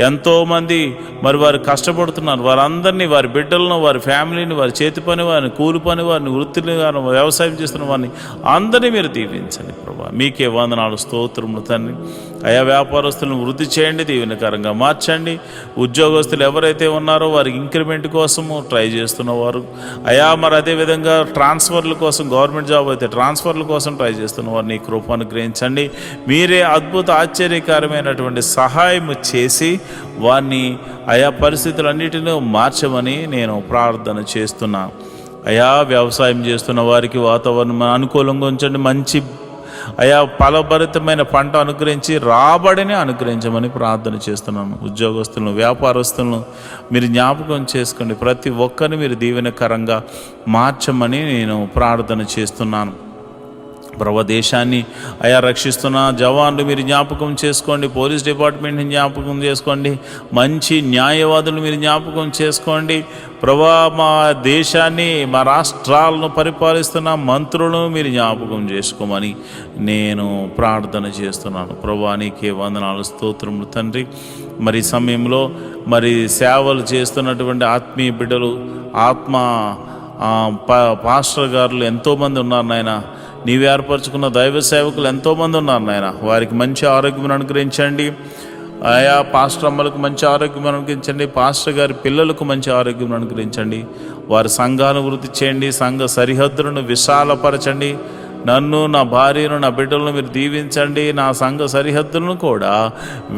ఎంతోమంది మరి వారు కష్టపడుతున్నారు. వారందరినీ, వారి బిడ్డలను, వారి ఫ్యామిలీని, వారి చేతి పని వారిని, కూలి పని వారిని, వృత్తిని వారిని, వ్యవసాయం చేస్తున్న వారిని అందరినీ మీరు దీవించండి ప్రభా. మీకే వందనాలు, స్తోత్రములు తండ్రి. అయా వ్యాపారస్తులను వృద్ధి చేయండి, దీవెనకరంగా మార్చండి. ఉద్యోగస్తులు ఎవరైతే ఉన్నారో వారికి ఇంక్రిమెంట్ కోసము ట్రై చేస్తున్నవారు అయా, మరి అదేవిధంగా ట్రాన్స్ఫర్ల కోసం, గవర్నమెంట్ జాబ్ అయితే ట్రాన్స్ఫర్ల కోసం ట్రై చేస్తున్నవారు నీ కృపను గ్రహించండి. మీరే అద్భుత ఆశ్చర్యకరమైనటువంటి సహాయం చేసి వారిని ఆయా పరిస్థితులన్నిటినీ మార్చమని నేను ప్రార్థన చేస్తున్నాను. అయా వ్యవసాయం చేస్తున్న వారికి వాతావరణం అనుకూలంగా ఉంచండి. మంచి అయా ఫలభరితమైన పంట అనుగ్రహించి రాబడిని అనుగ్రహించమని ప్రార్థన చేస్తున్నాను. ఉద్యోగస్తులను, వ్యాపారస్తులను మీరు జ్ఞాపకం చేసుకోండి. ప్రతి ఒక్కరిని మీరు దీవెనకరంగా మార్చమని నేను ప్రార్థన చేస్తున్నాను. ప్రభు దేశాన్ని అయా రక్షిస్తున్న జవాన్లు మీరు జ్ఞాపకం చేసుకోండి. పోలీస్ డిపార్ట్మెంట్ని జ్ఞాపకం చేసుకోండి. మంచి న్యాయవాదులు మీరు జ్ఞాపకం చేసుకోండి. ప్రభా మా దేశాన్ని, మా రాష్ట్రాలను పరిపాలిస్తున్న మంత్రులను మీరు జ్ఞాపకం చేసుకోమని నేను ప్రార్థన చేస్తున్నాను. ప్రభా నీకే వందనాలు, స్తోత్రములు తండ్రి. మరి సమయంలో మరి సేవలు చేస్తున్నటువంటి ఆత్మీయ బిడ్డలు, పాస్టర్ గారులు ఎంతోమంది ఉన్నారు నాయన. నీవు ఏర్పరచుకున్న దైవ సేవకులు ఎంతోమంది ఉన్నారు నాయన. వారికి మంచి ఆరోగ్యం అనుగ్రహించండి. ఆయా పాస్టర్ అమ్మలకు మంచి ఆరోగ్యం అనుగ్రహించండి. పాస్టర్ గారి పిల్లలకు మంచి ఆరోగ్యం అనుగ్రహించండి. వారి సంఘాలను వృద్ధి చేయండి. సంఘ సరిహద్దులను విశాలపరచండి. నన్ను, నా భార్యను, నా బిడ్డలను మీరు దీవించండి. నా సంఘ సరిహద్దులను కూడా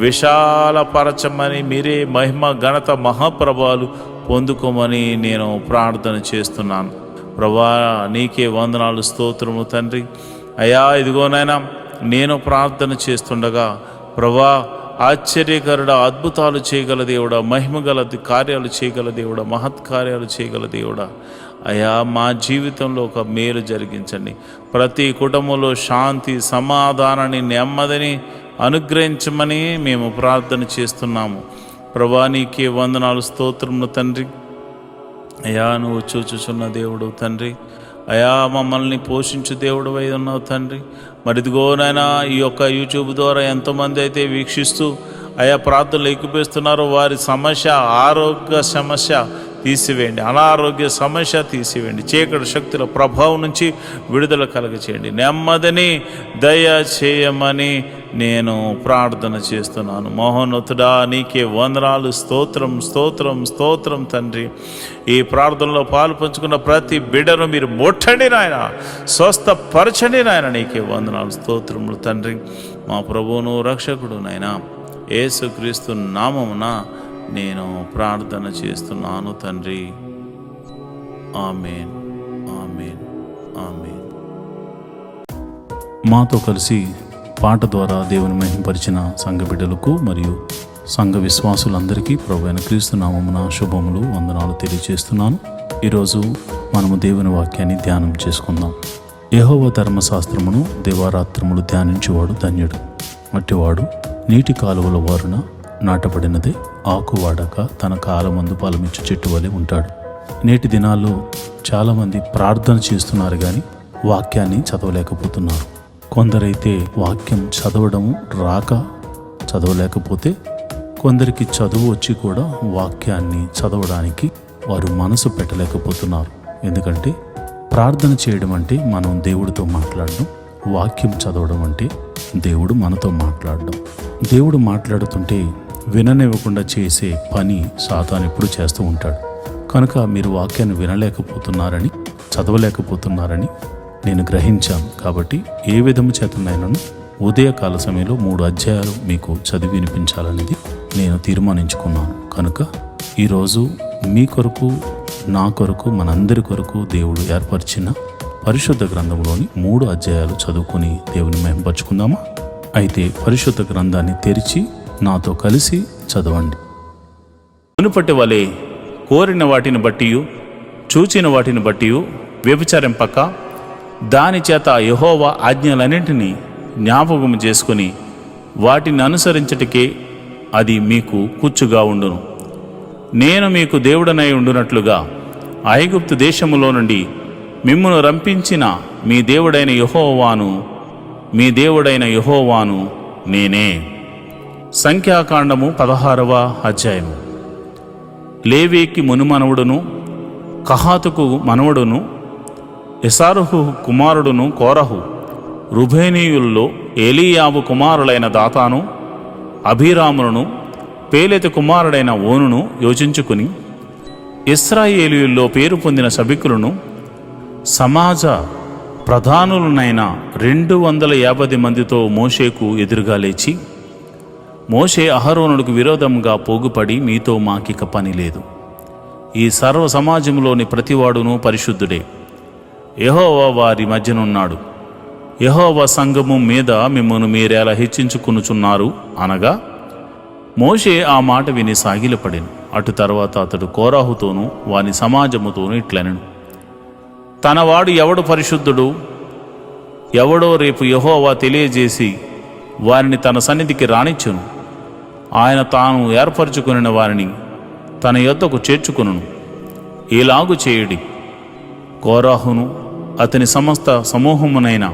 విశాలపరచమని, మీరే మహిమ, ఘనత, మహాప్రభావాలు పొందుకోమని నేను ప్రార్థన చేస్తున్నాను. ప్రభా నీకే వందనాలు, స్తోత్రము తండ్రి. అయ్యా ఇదిగోనైనా నేను ప్రార్థన చేస్తుండగా ప్రభా ఆశ్చర్యకరుడా, అద్భుతాలు చేయగల దేవుడా, మహిమగల కార్యాలు చేయగల దేవుడా, మహత్కార్యాలు చేయగల దేవుడా, అయ్యా మా జీవితంలో ఒక మేలు జరిగించండి. ప్రతి కుటుంబంలో శాంతి, సమాధానాన్ని, నెమ్మదిని అనుగ్రహించమని మేము ప్రార్థన చేస్తున్నాము. ప్రభా నీకే వందనాలు, స్తోత్రములు తండ్రి. అయ్యా నువ్వు చూచుచున్న దేవుడు తండ్రి. అయా మమ్మల్ని పోషించు దేవుడు అయి ఉన్నావు తండ్రి. మరి ఇదిగోనైనా ఈ యొక్క యూట్యూబ్ ద్వారా ఎంతోమంది అయితే వీక్షిస్తూ అయా ప్రార్థనలు ఎక్కిపిస్తున్నారో వారి సమస్య, ఆరోగ్య సమస్య తీసివేయండి, అనారోగ్య సమస్య తీసివేయండి, చీకటి శక్తుల ప్రభావం నుంచి విడుదల కలగచేయండి, నెమ్మదిని దయచేయమని నేను ప్రార్థన చేస్తున్నాను. మహోన్నతుడా, నీకే వందనాలు. స్తోత్రం స్తోత్రం స్తోత్రం తండ్రి. ఈ ప్రార్థనలో పాలు పంచుకున్న ప్రతి బిడ్డను మీరు ముట్టండి నాయన, స్వస్థపరచండి నాయన. నీకే వందనాలు స్తోత్రములు తండ్రి. మా ప్రభువును రక్షకుడు నాయన యేసుక్రీస్తు నామమున నేను ప్రార్థన చేస్తున్నాను తండ్రి. ఆమేన్, ఆమేన్, ఆమేన్. మాతో కలిసి పాట ద్వారా దేవుని మహింపరిచిన సంఘ బిడ్డలకు మరియు సంఘ విశ్వాసులందరికీ ప్రభువైన క్రీస్తు నామమున శుభములు, వందనాలు తెలియజేస్తున్నాను. ఈరోజు మనము దేవుని వాక్యాన్ని ధ్యానం చేసుకుందాం. యెహోవా ధర్మశాస్త్రమును దివారాత్రములు ధ్యానించేవాడు ధన్యుడు. మట్టివాడు నీటి కాలువల వారున నాటబడినదే, ఆకు వాడక తన కాలమందు ఫలమిచ్చు చెట్టు వలె ఉంటాడు. నేటి దినాల్లో చాలామంది ప్రార్థన చేస్తున్నారు కానీ వాక్యాన్ని చదవలేకపోతున్నారు. కొందరైతే వాక్యం చదవడం రాక చదవలేకపోతే, కొందరికి చదువు వచ్చి కూడా వాక్యాన్ని చదవడానికి వారు మనసు పెట్టలేకపోతున్నారు. ఎందుకంటే ప్రార్థన చేయడం అంటే మనం దేవుడితో మాట్లాడడం, వాక్యం చదవడం అంటే దేవుడు మనతో మాట్లాడడం. దేవుడు మాట్లాడుతుంటే విననివ్వకుండా చేసే పని సాతాను ఎప్పుడు చేస్తూ ఉంటాడు. కనుక మీరు వాక్యాన్ని వినలేకపోతున్నారని, చదవలేకపోతున్నారని నేను గ్రహించాను. కాబట్టి ఏ విధము చేతనైనాను ఉదయకాల సమయంలో 3 అధ్యాయాలు మీకు చదివి వినిపించాలనేది నేను తీర్మానించుకున్నాను. కనుక ఈరోజు మీ కొరకు, నా కొరకు, మనందరి కొరకు దేవుడు ఏర్పరిచిన పరిశుద్ధ గ్రంథంలోని 3 అధ్యాయాలు చదువుకుని దేవుని మహింపరచుకుందామా? అయితే పరిశుద్ధ గ్రంథాన్ని తెరిచి నాతో కలిసి చదవండి. మునుపటి వలె కోరిన వాటిని బట్టి, చూచిన వాటిని బట్టి వ్యభిచారింపక, దాని చేత యెహోవా ఆజ్ఞలన్నింటినీ జ్ఞాపకం చేసుకుని వాటిని అనుసరించటికే అది మీకు కూర్చుగా ఉండును. నేను మీకు దేవుడనై ఉండునట్లుగా ఐగుప్తు దేశములో నుండి మిమ్మును రంపించిన మీ దేవుడైన యెహోవాను నేనే. సంఖ్యాకాండము 16వ అధ్యాయము. లేవీకి మునుమనవుడును, కహాతుకు మనవడును, ఇస్సారుహు కుమారుడును కోరహు, రుబేనీయుల్లో ఏలీయాబు కుమారులైన దాతాను, అభిరాములను, పేలెతు కుమారుడైన ఓనును యోచించుకుని, ఇశ్రాయేలీయుల్లో పేరు పొందిన సభికులను, సమాజ ప్రధానులనైన 250 మందితో మోషేకు ఎదురుగా లేచి, మోషే అహరోనుకు విరోధంగా పోగుపడి, మీతో మాకిక పని లేదు. ఈ సర్వ సమాజంలోని ప్రతివాడును పరిశుద్ధుడే. యెహోవా వారి మధ్యనున్నాడు. యెహోవా సంఘము మీద మిమ్మల్ని మీరేలా హెచ్చించుకునుచున్నారు అనగా, మోషే ఆ మాట విని సాగిలపడెను. అటు తర్వాత అతడు కోరాహుతోనూ వాని సమాజముతోనూ ఇట్లనెను, తనవాడు ఎవడు పరిశుద్ధుడు, ఎవడో రేపు యెహోవా తెలియజేసి వారిని తన సన్నిధికి రానిచ్చును. ఆయన తాను ఏర్పరచుకుని వారిని తన యొద్దకు చేర్చుకును. ఇలాగు చేయుడి, కోరాహును అతని సమస్త సమూహమునైన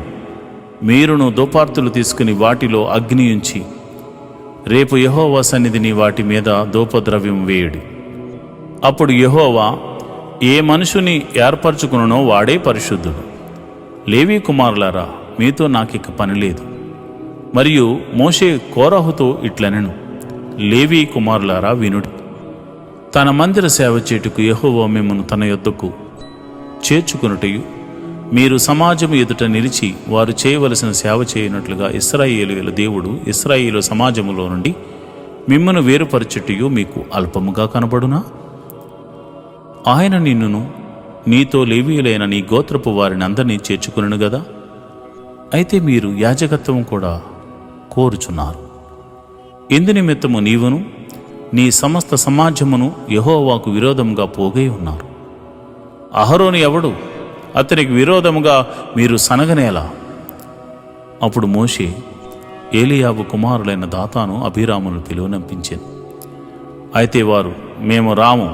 మీరును దోపార్తులు తీసుకుని వాటిలో అగ్ని ఉంచి రేపు యెహోవా సన్నిధిని వాటి మీద దోపద్రవ్యం వేయుడి. అప్పుడు యెహోవా ఏ మనుషుని ఏర్పరచుకునో వాడే పరిశుద్ధుడు. లేవీ కుమారులారా, మీతో నాకిక పని లేదు. మరియు మోషే కోరహుతో ఇట్లనెను, లేవీ కుమారులారా వినుడి. తన మందిర సేవ చేటుకు యెహోవా మిమ్మును తన యొద్దకు చేర్చుకునుటయు, మీరు సమాజము ఎదుట నిలిచి వారు చేయవలసిన సేవ చేయనట్లుగా ఇశ్రాయేలీయుల దేవుడు ఇశ్రాయేలు సమాజములో నుండి మిమ్మును వేరుపరచుటయు మీకు అల్పముగా కనబడునా? ఆయన నిన్నును నీతో లేవీయులైన నీ గోత్రపు వారిని అందరినీ చేర్చుకును గదా. అయితే మీరు యాజకత్వం కూడా కోరుచున్నారు. ఇందు నిమిత్తము నీవును నీ సమస్త సమాజమును యెహోవాకు విరోధముగా పోగై ఉన్నారు. అహరోను ఎవడు? అతనికి విరోధముగా మీరు సనగనేలా? అప్పుడు మోషే ఏలీయాబు కుమారులైన దాతాను, అభిరామును పిలువనంపించాను. అయితే వారు, మేము రాము,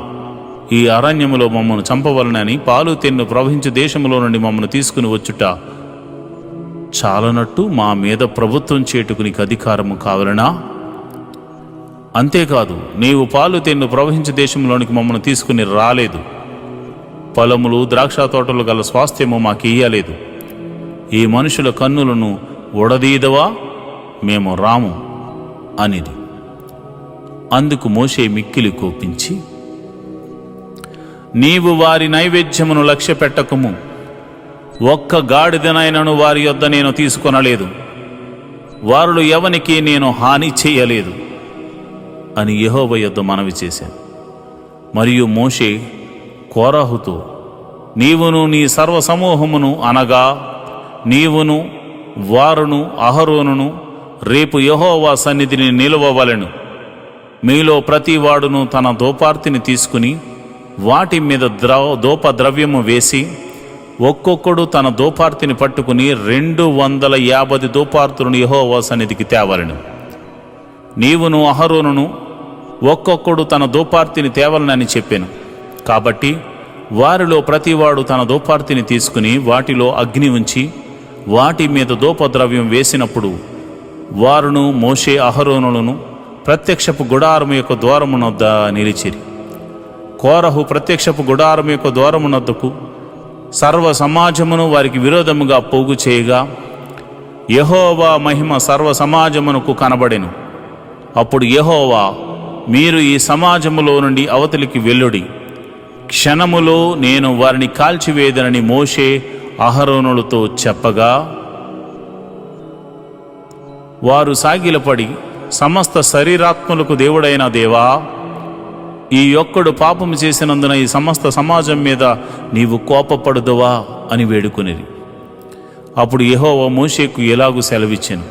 ఈ అరణ్యములో మమ్మను చంపవలనని పాలు తెన్ను ప్రవహించు దేశములో నుండి మమ్మను తీసుకుని వచ్చుట చాలనట్టు మా మీద ప్రభుత్వం చేటుకు నీకు అధికారము కావలనా? అంతేకాదు, నీవు పాలు తేనెలు ప్రవహించే దేశంలోనికి మమ్మల్ని తీసుకుని రాలేదు. పొలములు, ద్రాక్ష తోటలు గల స్వాస్థ్యము మాకు ఇయ్యలేదు. ఈ మనుషుల కన్నులను ఉడదీదవా, మేము రాము అనిది. అందుకు మోషే మిక్కిలి కోపించి, నీవు వారి నైవేద్యమును లక్ష్య పెట్టకము, ఒక్క గాడిదనైనను వారి యొద్ద నేను తీసుకొనలేదు, వారులు ఎవనికి నేను హాని చేయలేదు అని యెహోవా యొద్ద మనవి చేశాను. మరియు మోషే కోరాహుతో, నీవును నీ సర్వ సమూహమును అనగా నీవును వారును అహరోనును రేపు యెహోవా సన్నిధిని నిలువవలెను. మీలో ప్రతివాడును తన దోపార్తిని తీసుకుని వాటి మీద దోపద్రవ్యము వేసి ఒక్కొక్కడు తన దోపార్తిని పట్టుకుని 250 దోపార్తులను యెహోవా సన్నిధికి తేవలెను. నీవును అహరోనును ఒక్కొక్కడు తన దోపార్తిని తేవలనని చెప్పాను. కాబట్టి వారిలో ప్రతివాడు తన దోపార్తిని తీసుకుని వాటిలో అగ్ని ఉంచి వాటి మీద దోపద్రవ్యం వేసినప్పుడు వారును మోషే అహరోనులను ప్రత్యక్షపు గుడారము యొక్క ద్వారమునొద్ద నిలిచిరి. కోరహు ప్రత్యక్షపు గుడారము యొక్క ద్వారమునొద్దకు సర్వ సమాజమును వారికి విరోధముగా పోగు చేయగా యెహోవా మహిమ సర్వ సమాజమునకు కనబడెను. అప్పుడు యెహోవా, మీరు ఈ సమాజములో నుండి అవతలికి వెళ్ళుడి, క్షణములో నేను వారిని కాల్చివేదనని మోషే అహరోనులతో చెప్పగా వారు సాగిలపడి, సమస్త శరీరాత్మలకు దేవుడైన దేవా, ఈ ఒక్కడు పాపము చేసినందున ఈ సమస్త సమాజం మీద నీవు కోపపడుదువా అని వేడుకొనిరి. అప్పుడు యెహోవా మోషేకు ఎలాగూ సెలవిచ్చెను,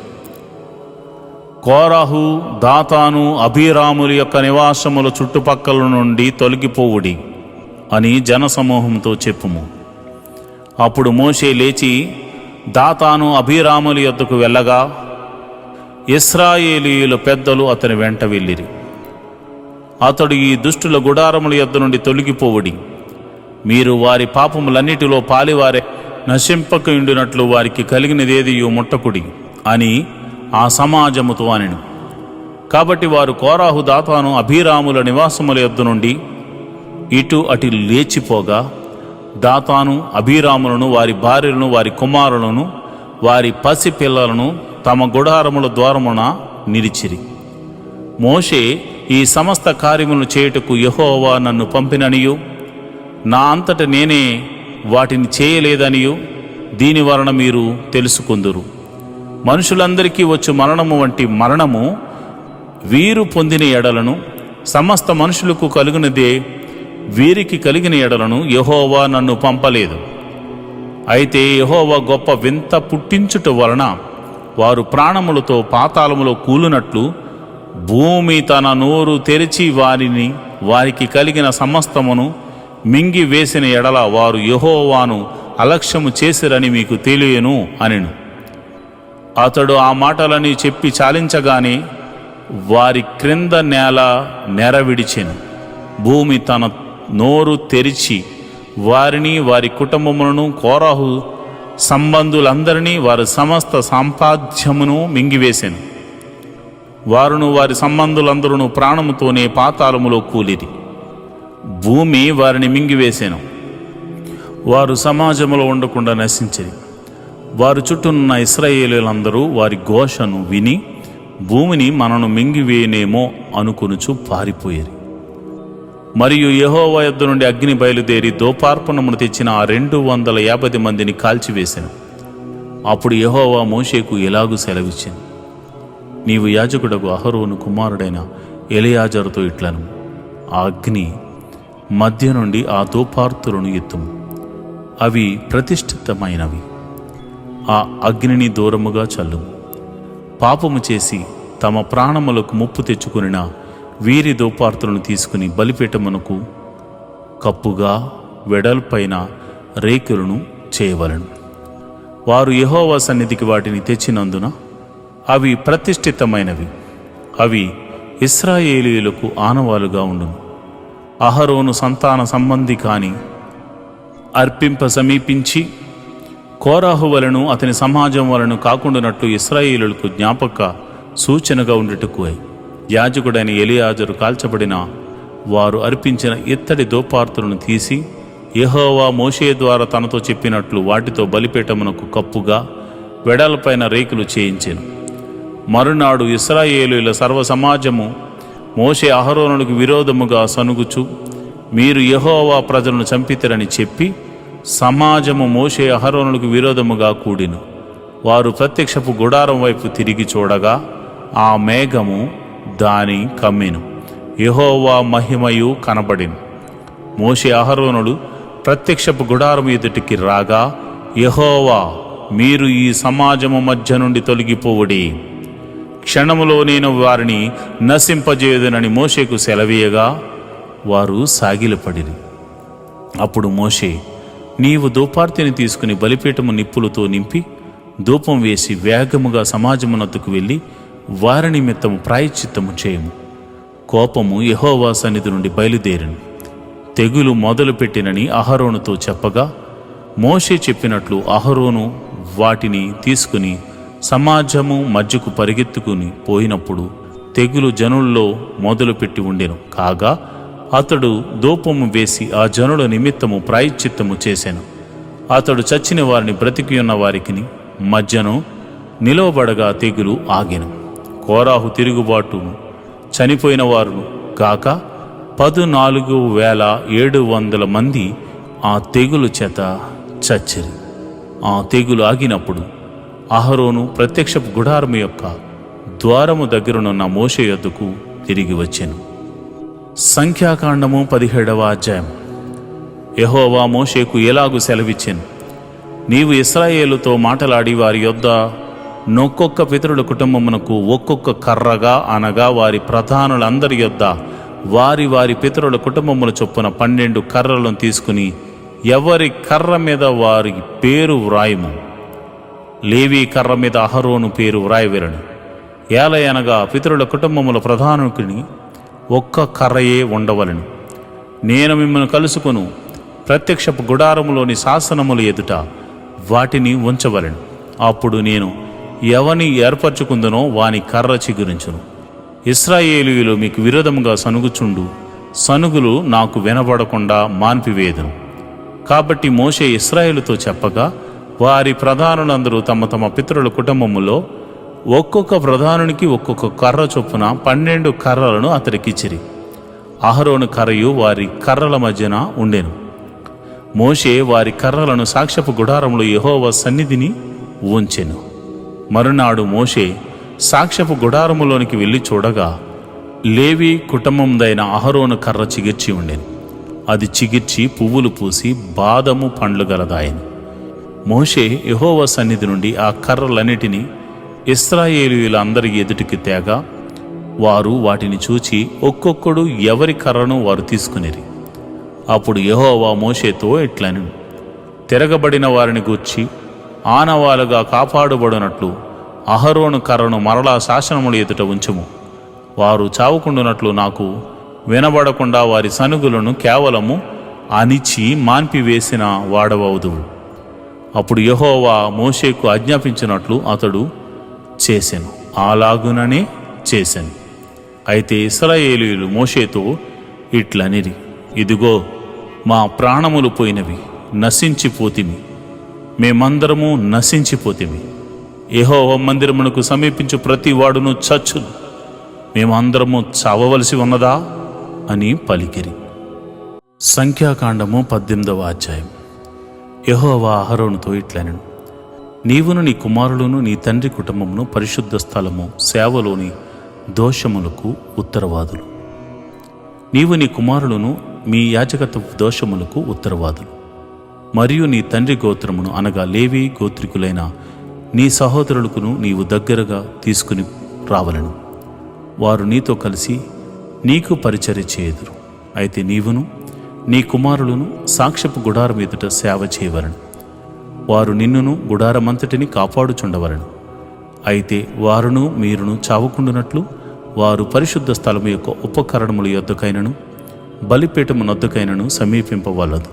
కోరాహు, దాతాను, అబీరాముల యొక్క నివాసముల చుట్టుపక్కల నుండి తొలగిపోవుడి అని జనసమూహంతో చెప్పుము. అప్పుడు మోషే లేచి దాతాను, అబీరాముల యొద్దకు వెళ్ళగా ఇశ్రాయేలీయుల పెద్దలు అతని వెంట వెళ్ళిరి. అతడు, ఈ దుష్టుల గుడారముల యొద్ద నుండి తొలగిపోవుడి, మీరు వారి పాపములన్నిటిలో పాలివారే, నశింపకుండినట్లు వారికి కలిగినదేదియో ముట్టకుడి అని ఆ సమాజముతో అనెను. కాబట్టి వారు కోరాహు, దాతాను, అబీరాముల నివాసముల యొద్ద నుండి ఇటు అటు లేచిపోగా దాతాను అబీరాములను, వారి భార్యలను, వారి కుమారులను, వారి పసి పిల్లలను తమ గుడారముల ద్వారమున నిలిచిరి. మోషే, ఈ సమస్త కార్యములను చేయుటకు యెహోవా నన్ను పంపిననియు నా అంతట నేనే వాటిని చేయలేదనియు దీని వలన మీరు తెలుసుకొందురు. మనుషులందరికీ వచ్చు మరణము వంటి మరణము వీరు పొందిన ఎడలను, సమస్త మనుషులకు కలిగినదే వీరికి కలిగిన ఎడలను యెహోవా నన్ను పంపలేదు. అయితే యెహోవా గొప్ప వింత పుట్టించుట వలన వారు ప్రాణములతో పాతాళములో కూలినట్లు భూమి తన నోరు తెరిచి వారికి కలిగిన సమస్తమును మింగి వేసిన ఎడల వారు యెహోవాను అలక్ష్యము చేసిరని మీకు తెలియను అనెను. అతడు ఆ మాటలని చెప్పి చాలించగానే వారి క్రింద నేల నెరవిడిచెను. భూమి తన నోరు తెరిచి వారిని, వారి కుటుంబములను, కోరాహు సంబంధులందరినీ, వారి సమస్త సంపాద్యమును మింగివేసెను. వారును వారి సంబంధులందరూ ప్రాణముతోనే పాతాళములో కూలిరి. భూమి వారిని మింగివేసెను. వారు సమాజములో ఉండకుండా నశించిరి. వారు చుట్టూనున్న ఇశ్రాయేలీయులందరూ వారి ఘోషను విని భూమిని మనను మింగివేయనేమో అనుకొనుచు పారిపోయేరి. మరియు యెహోవా యొద్ద నుండి అగ్ని బయలుదేరి దోపార్పణమును తెచ్చిన ఆ 250 మందిని కాల్చివేసెను. అప్పుడు యెహోవా మోషేకు ఎలాగూ సెలవిచ్చెను, నీవు యాజకుడకు అహరోను కుమారుడైన ఎలియాజరుతో ఇట్లను, ఆ అగ్ని మధ్య నుండి ఆ దోపార్తులను ఎత్తుము, అవి ప్రతిష్ఠితమైనవి. ఆ అగ్నిని దూరముగా చల్లుము. పాపము చేసి తమ ప్రాణములకు ముప్పు తెచ్చుకునిన వీరి దోపార్తులను తీసుకుని బలిపీఠమునకు కప్పుగా వెడల్పైన రేకులను చేయవలెను. వారు యెహోవా సన్నిధికి వాటిని తెచ్చినందున అవి ప్రతిష్ఠితమైనవి. అవి ఇశ్రాయేలీయులకు ఆనవాలుగా ఉండును. అహరోను సంతాన సంబంధి కాని అర్పింప సమీపించి కోరాహు వలను అతని సమాజం వలను కాకుండానట్లు ఇశ్రాయేలులకు జ్ఞాపక సూచనగా ఉండుటకు యాజకుడైన ఎలియాజరు కాల్చబడిన వారు అర్పించిన ఇత్తడి దోపార్తులను తీసి యెహోవా మోషే ద్వారా తనతో చెప్పినట్లు వాటితో బలిపీఠమునకు కప్పుగా వెడలపైన రేకులు చేయించెను. మరునాడు ఇశ్రాయేలీయుల సర్వసమాజము మోషే అహరోనులకు విరోధముగా సనుగుచు, మీరు యెహోవా ప్రజలను చంపితరని చెప్పి సమాజము మోషే అహరోనులకు విరోధముగా కూడిను. వారు ప్రత్యక్షపు గుడారం వైపు తిరిగి చూడగా ఆ మేఘము దాని కమ్మెను, యెహోవా మహిమయు కనబడిను. మోషే అహరోనులు ప్రత్యక్షపు గుడారం ఎదుటికి రాగా, యెహోవా, మీరు ఈ సమాజము మధ్య నుండి తొలగిపోవుడి, క్షణములో నేను వారిని నశింపజేయుదునని మోషేకు సెలవీయగా వారు సాగిలపడిరి. అప్పుడు మోషే, నీవు ధూపార్తిని తీసుకుని బలిపీఠము నిప్పులతో నింపి ధూపం వేసి వేగముగా సమాజమునద్దుకు వెళ్ళి వారి నిమిత్తము ప్రాయశ్చిత్తము చేయము. కోపము యెహోవా సన్నిధి నుండి బయలుదేరిను. తెగులు మొదలుపెట్టినని అహరోనుతో చెప్పగా మోషే చెప్పినట్లు అహరోను వాటిని తీసుకుని సమాజము మధ్యకు పరిగెత్తుకుని పోయినప్పుడు తెగులు జనుల్లో మొదలుపెట్టి ఉండెను. కాగా అతడు ధూపము వేసి ఆ జనుల నిమిత్తము ప్రాయశ్చిత్తము చేసెను. అతడు చచ్చిన వారిని బ్రతికి ఉన్న వారికి మధ్యను నిలవబడగా తెగులు ఆగెను. కోరాహు తిరుగుబాటును చనిపోయిన వారు కాక 14,700 మంది ఆ తెగులు చేత చచ్చిరి. ఆ తెగులు ఆగినప్పుడు అహరోను ప్రత్యక్షపు గుడారము యొక్క ద్వారము దగ్గరనున్న మోషే యొద్దకు తిరిగి వచ్చెను. సంఖ్యాకాండము 17వ అధ్యాయం. యెహోవా మోషేకు ఎలాగు సెలవిచ్చెను, నీవు ఇశ్రాయేలుతో మాటలాడి వారి యొద్ద నొక్కొక్క పితరుల కుటుంబమునకు ఒక్కొక్క కర్రగా, అనగా వారి ప్రధానులందరి యొద్ద వారి వారి పితరుల కుటుంబముల చొప్పున 12 కర్రలను తీసుకుని ఎవరి కర్ర మీద వారి పేరు వ్రాయము. లేవీ కర్ర మీద అహరోను పేరు వ్రాయవలెను. ఏలయనగా పితరుల కుటుంబముల ప్రధానుకుని ఒక్క కర్రయే ఉండవలెను. నేను మిమ్మల్ని కలుసుకొను ప్రత్యక్షపు గుడారములోని శాసనముల ఎదుట వాటిని ఉంచవలెను. అప్పుడు నేను ఎవని ఏర్పరచుకుందునో వాని కర్ర చిగురించును. ఇశ్రాయేలీయులు మీకు విరోధముగా సనుగుచుండు సనుగులు నాకు వినబడకుండా మాన్పివేదును. కాబట్టి మోషే ఇశ్రాయేలుతో చెప్పగా వారి ప్రధానులందరూ తమ తమ పితరుల కుటుంబములో ఒక్కొక్క ప్రధానునికి ఒక్కొక్క కర్ర చొప్పున 12 కర్రలను అతడికిచ్చిరి. అహరోను కర్రయు వారి కర్రల మధ్యన ఉండెను. మోషే వారి కర్రలను సాక్ష్యపు గుడారంలో యెహోవా సన్నిధిని ఉంచెను. మరునాడు మోషే సాక్ష్యపు గుడారములోనికి వెళ్ళి చూడగా లేవి కుటుంబందైన అహరోను కర్ర చిగిర్చి ఉండెను. అది చిగిర్చి పువ్వులు పూసి బాదము పండ్లు గలదాయను. మోషే యెహోవా సన్నిధి నుండి ఆ కర్రలన్నిటినీ ఇశ్రాయేలీయులందరి ఎదుటికి తేగా వారు వాటిని చూచి ఒక్కొక్కడు ఎవరి కర్రను వారు తీసుకునిరి. అప్పుడు యెహోవా మోషేతో ఇట్లనెను, తిరగబడిన వారిని గూర్చి ఆనవాలుగా కాపాడబడినట్లు అహరోను కర్రను మరలా శాసనముల ఎదుట ఉంచుము. వారు చావుకుండునట్లు నాకు వినబడకుండా వారి సనుగులను కేవలము అణిచి మాన్పివేసిన వాడవవుదువు. అప్పుడు యెహోవా మోషేకు ఆజ్ఞాపించినట్లు అతడు చేసెను. అలాగుననే చేసెను. అయితే ఇశ్రాయేలీయులు మోషేతో ఇట్లనిరి, ఇదిగో మా ప్రాణములు పోయినవి, నశించిపోతిమి, మేమందరము నశించిపోతిమి. యెహోవా మందిరమునకు సమీపించు ప్రతి వాడును చచ్చును, మేమందరము చావవలసి ఉన్నదా అని పలికిరి. సంఖ్యాకాండము 18వ అధ్యాయం. యెహోవా అహరోనుతో ఇట్లనెను, నీవును నీ కుమారులను నీ తండ్రి కుటుంబమును పరిశుద్ధ స్థలము సేవలోని దోషములకు ఉత్తరవాదులు. నీవు నీ కుమారులను మీ యాజకత్వ దోషములకు ఉత్తరవాదులు. మరియు నీ తండ్రి గోత్రమును అనగా లేవి గోత్రికులైన నీ సహోదరులకును నీవు దగ్గరగా తీసుకుని రావలను. వారు నీతో కలిసి నీకు పరిచర్య చేయుదురు. అయితే నీవును నీ కుమారులను సాక్ష్యపు గుడారం ఎదుట సేవ చేయవలను. వారు నిన్నును గుడారమంతటిని కాపాడుచుండవలను. అయితే వారును మీరును చావకుండునట్లు వారు పరిశుద్ధ స్థలము యొక్క ఉపకరణముల యొద్దకైనను బలిపీఠము నొద్దకైనను సమీపింపవలదు.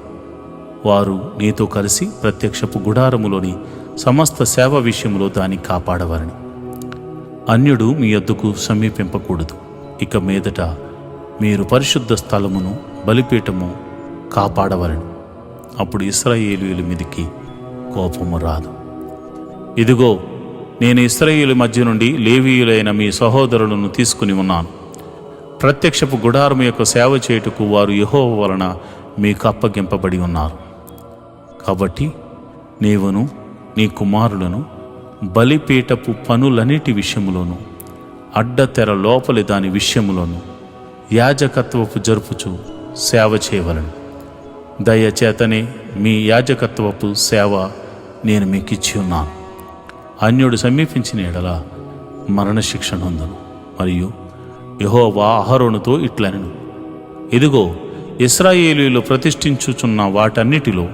వారు నీతో కలిసి ప్రత్యక్షపు గుడారములోని సమస్త సేవ విషయంలో దాన్ని కాపాడవలని. అన్యుడు మీ యొద్దకు సమీపింపకూడదు. ఇక మీదట మీరు పరిశుద్ధ స్థలమును బలిపీఠము కాపాడవలెను. అప్పుడు ఇశ్రాయేలీయుల మీదికి కోపము రాదు. ఇదిగో, నేను ఇశ్రాయేలు మధ్య నుండి లేవీయులైన మీ సహోదరులను తీసుకుని ఉన్నాను. ప్రత్యక్షపు గుడారము యొక్క సేవ చేయుటకు వారు యెహోవా వలన మీకు అప్పగింపబడి ఉన్నారు. కాబట్టి నీవును నీ కుమారులను బలిపీఠపు పనులన్నిటి విషయములోను, అడ్డతెర లోపలి దాని విషయములోను యాజకత్వపు జరుపుచు సేవ చేయవలెను. దయచేతనే మీ యాజకత్వపు సేవ నేను మీకు ఇచ్చి ఉన్నాను. అన్యుడు సమీపించిన ఎడల మరణశిక్ష నొందును. మరియు యెహోవా అహరోనుతో ఇట్లనెను, ఇదిగో, ఇశ్రాయేలీయులు ప్రతిష్ఠించుచున్న వాటన్నిటిలో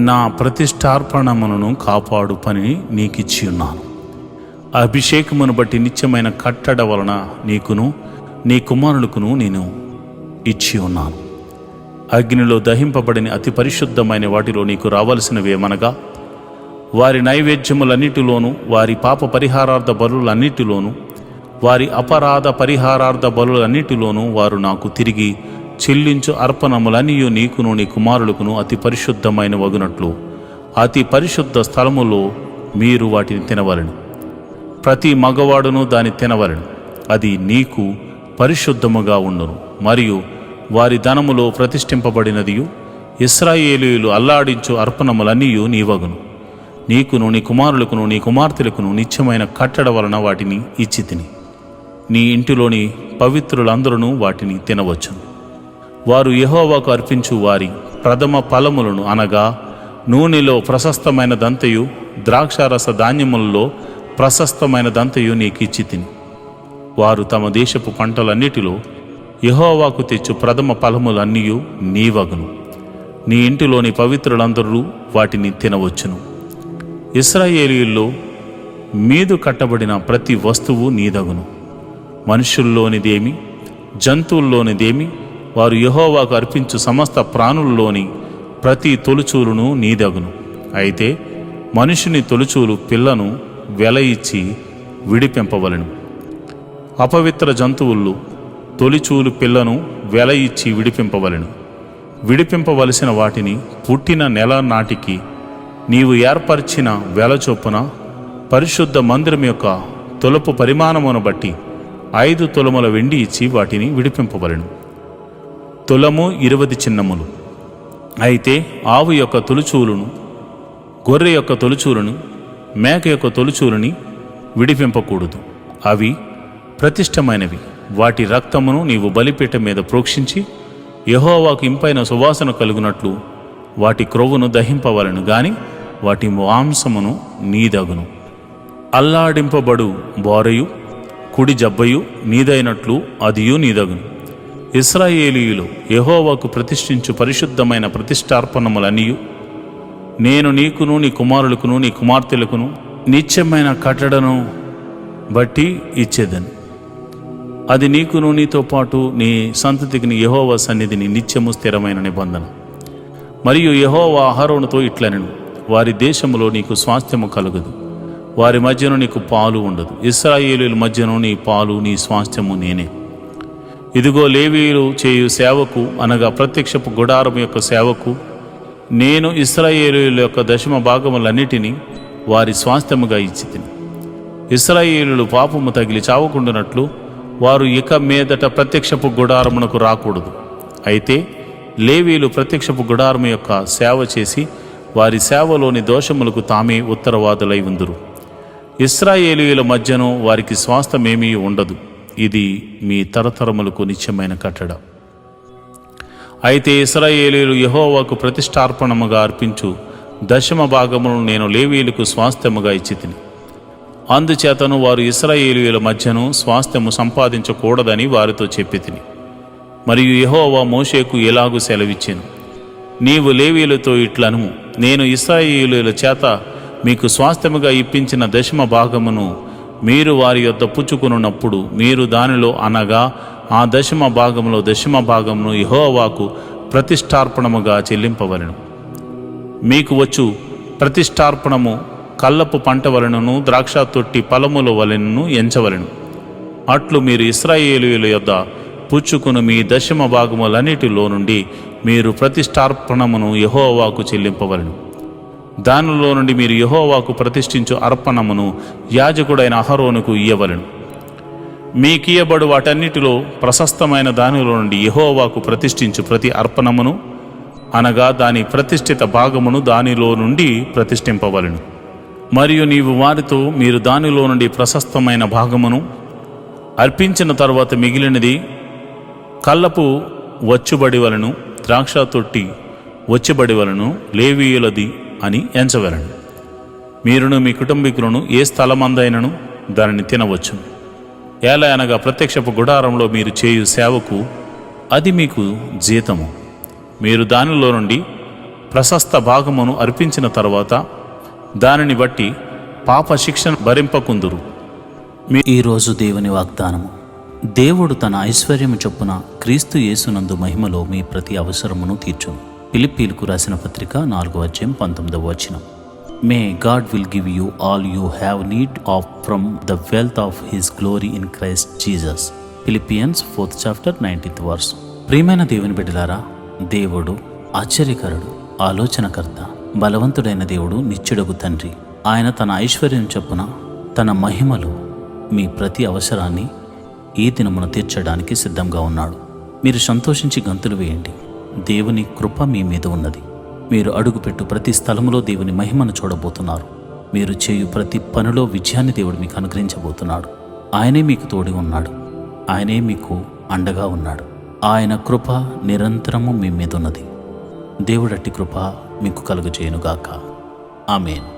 నా ప్రతిష్టార్పణములను కాపాడు పనిని నీకిచ్చి ఉన్నాను. అభిషేకమును బట్టి నిత్యమైన కట్టడ వలన నీకును నీ కుమారులకును నేను ఇచ్చి ఉన్నాను. అగ్నిలో దహింపబడిన అతి పరిశుద్ధమైన వాటిలో నీకు రావలసినవేమనగా, వారి నైవేద్యములన్నిటిలోనూ, వారి పాప పరిహారార్థ బలులన్నిటిలోనూ, వారి అపరాధ పరిహారార్థ బలులన్నిటిలోనూ వారు నాకు తిరిగి చెల్లించు అర్పణములనియు నీకును నీ కుమారులకును అతి పరిశుద్ధమైన వగునట్లు అతి పరిశుద్ధ స్థలములో మీరు వాటిని తినవలెను. ప్రతి మగవాడును దాన్ని తినవలెను. అది నీకు పరిశుద్ధముగా ఉండును. మరియు వారి ధనములో ప్రతిష్ఠింపబడినదియు ఇశ్రాయేలీయులు అల్లాడించు అర్పణములన్నీయు నీవగును. నీకును నీ కుమారులకును నీ కుమార్తెలకును నిత్యమైన కట్టడ వలన వాటిని ఇచ్చి తిని నీ ఇంటిలోని పవిత్రులందరూ వాటిని తినవచ్చును. వారు యెహోవాకు అర్పించు వారి ప్రథమ ఫలములను, అనగా నూనెలో ప్రశస్తమైన దంతయు ద్రాక్షారస ధాన్యములలో ప్రశస్తమైన దంతయు నీకు ఇచ్చి తిని వారు తమ దేశపు పంటలన్నిటిలో యెహోవాకు తెచ్చు ప్రథమ ఫలములన్నీయు నీవగును. నీ ఇంటిలోని పవిత్రులందరూ వాటిని తినవచ్చును. ఇశ్రాయేలీయుల్లో మీదు కట్టబడిన ప్రతి వస్తువు నీదగును. మనుషుల్లోనిదేమి, జంతువుల్లోనిదేమి, వారు యెహోవాకు అర్పించు సమస్త ప్రాణుల్లోని ప్రతి తొలుచూలును నీదగును. అయితే మనుషుని తొలుచూలు పిల్లను వెల ఇచ్చి విడిపింపవలెను. అపవిత్ర జంతువులు తొలిచూలు పిల్లను వెల ఇచ్చి విడిపింపవలెను. విడిపింపవలసిన వాటిని పుట్టిన నెల నాటికి నీవు ఏర్పరిచిన వెల చొప్పున పరిశుద్ధ మందిరం యొక్క తొలపు పరిమాణమును బట్టి 5 తులముల వెండి ఇచ్చి వాటిని విడిపింపవలెను. తులము 20 చిన్నములు. అయితే ఆవు యొక్క తొలుచూలును, గొర్రె యొక్క తొలుచూలును, మేక యొక్క తొలుచూలుని విడిపింపకూడదు. అవి ప్రతిష్టమైనవి. వాటి రక్తమును నీవు బలిపీఠం మీద ప్రోక్షించి యెహోవాకు ఇంపైన సువాసన కలుగునట్లు వాటి క్రొవ్వును దహింపవలను గాని వాటి మాంసమును నీదగును. అల్లాడింపబడు బోరయు కుడి జబ్బయు నీదైనట్లు అదియు నీదగును. ఇశ్రాయేలీయులు యెహోవాకు ప్రతిష్ఠించు పరిశుద్ధమైన ప్రతిష్టార్పణములన్నీయు నేను నీకును నీ కుమారులకును నీ కుమార్తెలకును నిత్యమైన కట్టడను బట్టి ఇచ్చేదను. అది నీకును నీతో పాటు నీ సంతతికి యెహోవా సన్నిధిని నిత్యము స్థిరమైన నిబంధన. మరియు యెహోవా అహరోనుతో ఇట్లనెను, వారి దేశములో నీకు స్వాస్థ్యము కలుగదు, వారి మధ్యను నీకు పాలు ఉండదు. ఇశ్రాయేలీయుల మధ్యను నీ పాలు నీ స్వాస్థ్యము నేనే. ఇదిగో, లేవీయులు చేయు సేవకు, అనగా ప్రత్యక్షపు గుడారం యొక్క సేవకు నేను ఇశ్రాయేలీయుల యొక్క దశమ భాగములన్నిటినీ వారి స్వాస్థ్యముగా ఇచ్చి తిని ఇశ్రాయేలీయులు పాపము తగిలి చావకుండానట్లు వారు ఇక మీదట ప్రత్యక్షపు గుడారమునకు రాకూడదు. అయితే లేవీయులు ప్రత్యక్షపు గుడారము యొక్క సేవ చేసి వారి సేవలోని దోషములకు తామే ఉత్తరవాదులై ఉందురు. ఇశ్రాయేలీయుల మధ్యను వారికి స్వాస్థ్యమేమీ ఉండదు. ఇది మీ తరతరములకు నిత్యమైన కట్టడ. అయితే ఇశ్రాయేలీయులు యెహోవాకు ప్రతిష్టార్పణముగా అర్పించు దశమ భాగములను నేను లేవీయులకు స్వాస్థ్యముగా ఇచ్చి తిని అందుచేతను వారు ఇశ్రాయేలీయుల మధ్యను స్వాస్థ్యము సంపాదించకూడదని వారితో చెప్పి తిని. మరియు యెహోవా మోషేకు ఎలాగూ సెలవిచ్చెను, నీవు లేవీయులతో ఇట్లనుము, నేను ఇశ్రాయేలీయుల చేత మీకు స్వాస్థ్యముగా ఇప్పించిన దశమ భాగమును మీరు వారి యొద్ద పుచ్చుకొనున్నప్పుడు మీరు దానిలో, అనగా ఆ దశమ భాగమును యెహోవాకు ప్రతిష్టార్పణముగా చెల్లింపవలెను. మీకు వచ్చు ప్రతిష్టార్పణము కల్లపు పంట వలనను ద్రాక్ష తొట్టి ఫలముల వలనను ఎంచవలెను. అట్లు మీరు ఇశ్రాయేలీయుల యొద్ద పుచ్చుకుని మీ దశమ భాగములన్నిటిలో నుండి మీరు ప్రతిష్టార్పణమును యెహోవాకు చెల్లింపవలెను. దానిలో నుండి మీరు యెహోవాకు ప్రతిష్ఠించు అర్పణమును యాజకుడైన అహరోనుకు ఇయ్యవలెను. మీకియ్యబడు వాటన్నిటిలో ప్రశస్తమైన దానిలో నుండి యెహోవాకు ప్రతిష్ఠించు ప్రతి అర్పణమును అనగా దాని ప్రతిష్ఠిత భాగమును దానిలో నుండి ప్రతిష్ఠింపవలెను. మరియు నీవు వారితో మీరు దానిలో నుండి ప్రశస్తమైన భాగమును అర్పించిన తరువాత మిగిలినది కళ్ళపు వచ్చుబడి వలను ద్రాక్ష తొట్టి వచ్చుబడి వలను లేవీయులది అని ఎంచవలెను. మీరును మీ కుటుంబీకులను ఏ స్థలమందైనను దానిని తినవచ్చు. ఎలా అనగా ప్రత్యక్షపు గుడారంలో మీరు చేయు సేవకు అది మీకు జీతము. మీరు దానిలో నుండి ప్రశస్త భాగమును అర్పించిన తరువాత దానిని బట్టి పాప శిక్షణ భరింపకుందురు. ఈరోజు దేవుని వాగ్దానము. దేవుడు తన ఐశ్వర్యము చొప్పున క్రీస్తు యేసునందు మహిమలో మీ ప్రతి అవసరమును తీర్చును. ఫిలిప్పీలకు రాసిన పత్రిక 4:19. May God will give you all you have need of from the wealth of his glory in Christ Jesus. Philippians 4:19. ప్రియమైన దేవుని బిడ్డలారా, దేవుడు ఆశ్చర్యకరుడు, ఆలోచనకర్త, బలవంతుడైన దేవుడు, నిత్యుడగు తండ్రి. ఆయన తన ఐశ్వర్యం చొప్పున తన మహిమలో మీ ప్రతి అవసరాన్ని ఈ దినమున తీర్చడానికి సిద్ధంగా ఉన్నాడు. మీరు సంతోషించి గంతులు వేయండి. దేవుని కృప మీ మీద ఉన్నది. మీరు అడుగుపెట్టు ప్రతి స్థలములో దేవుని మహిమను చూడబోతున్నారు. మీరు చేయు ప్రతి పనిలో విజయాన్ని దేవుడు మీకు అనుగ్రహించబోతున్నాడు. ఆయనే మీకు తోడి ఉన్నాడు. ఆయనే మీకు అండగా ఉన్నాడు. ఆయన కృప నిరంతరము మీ మీద ఉన్నది. దేవుడట్టి కృప మీకు కలుగజేయునుగాక. ఆమేన్.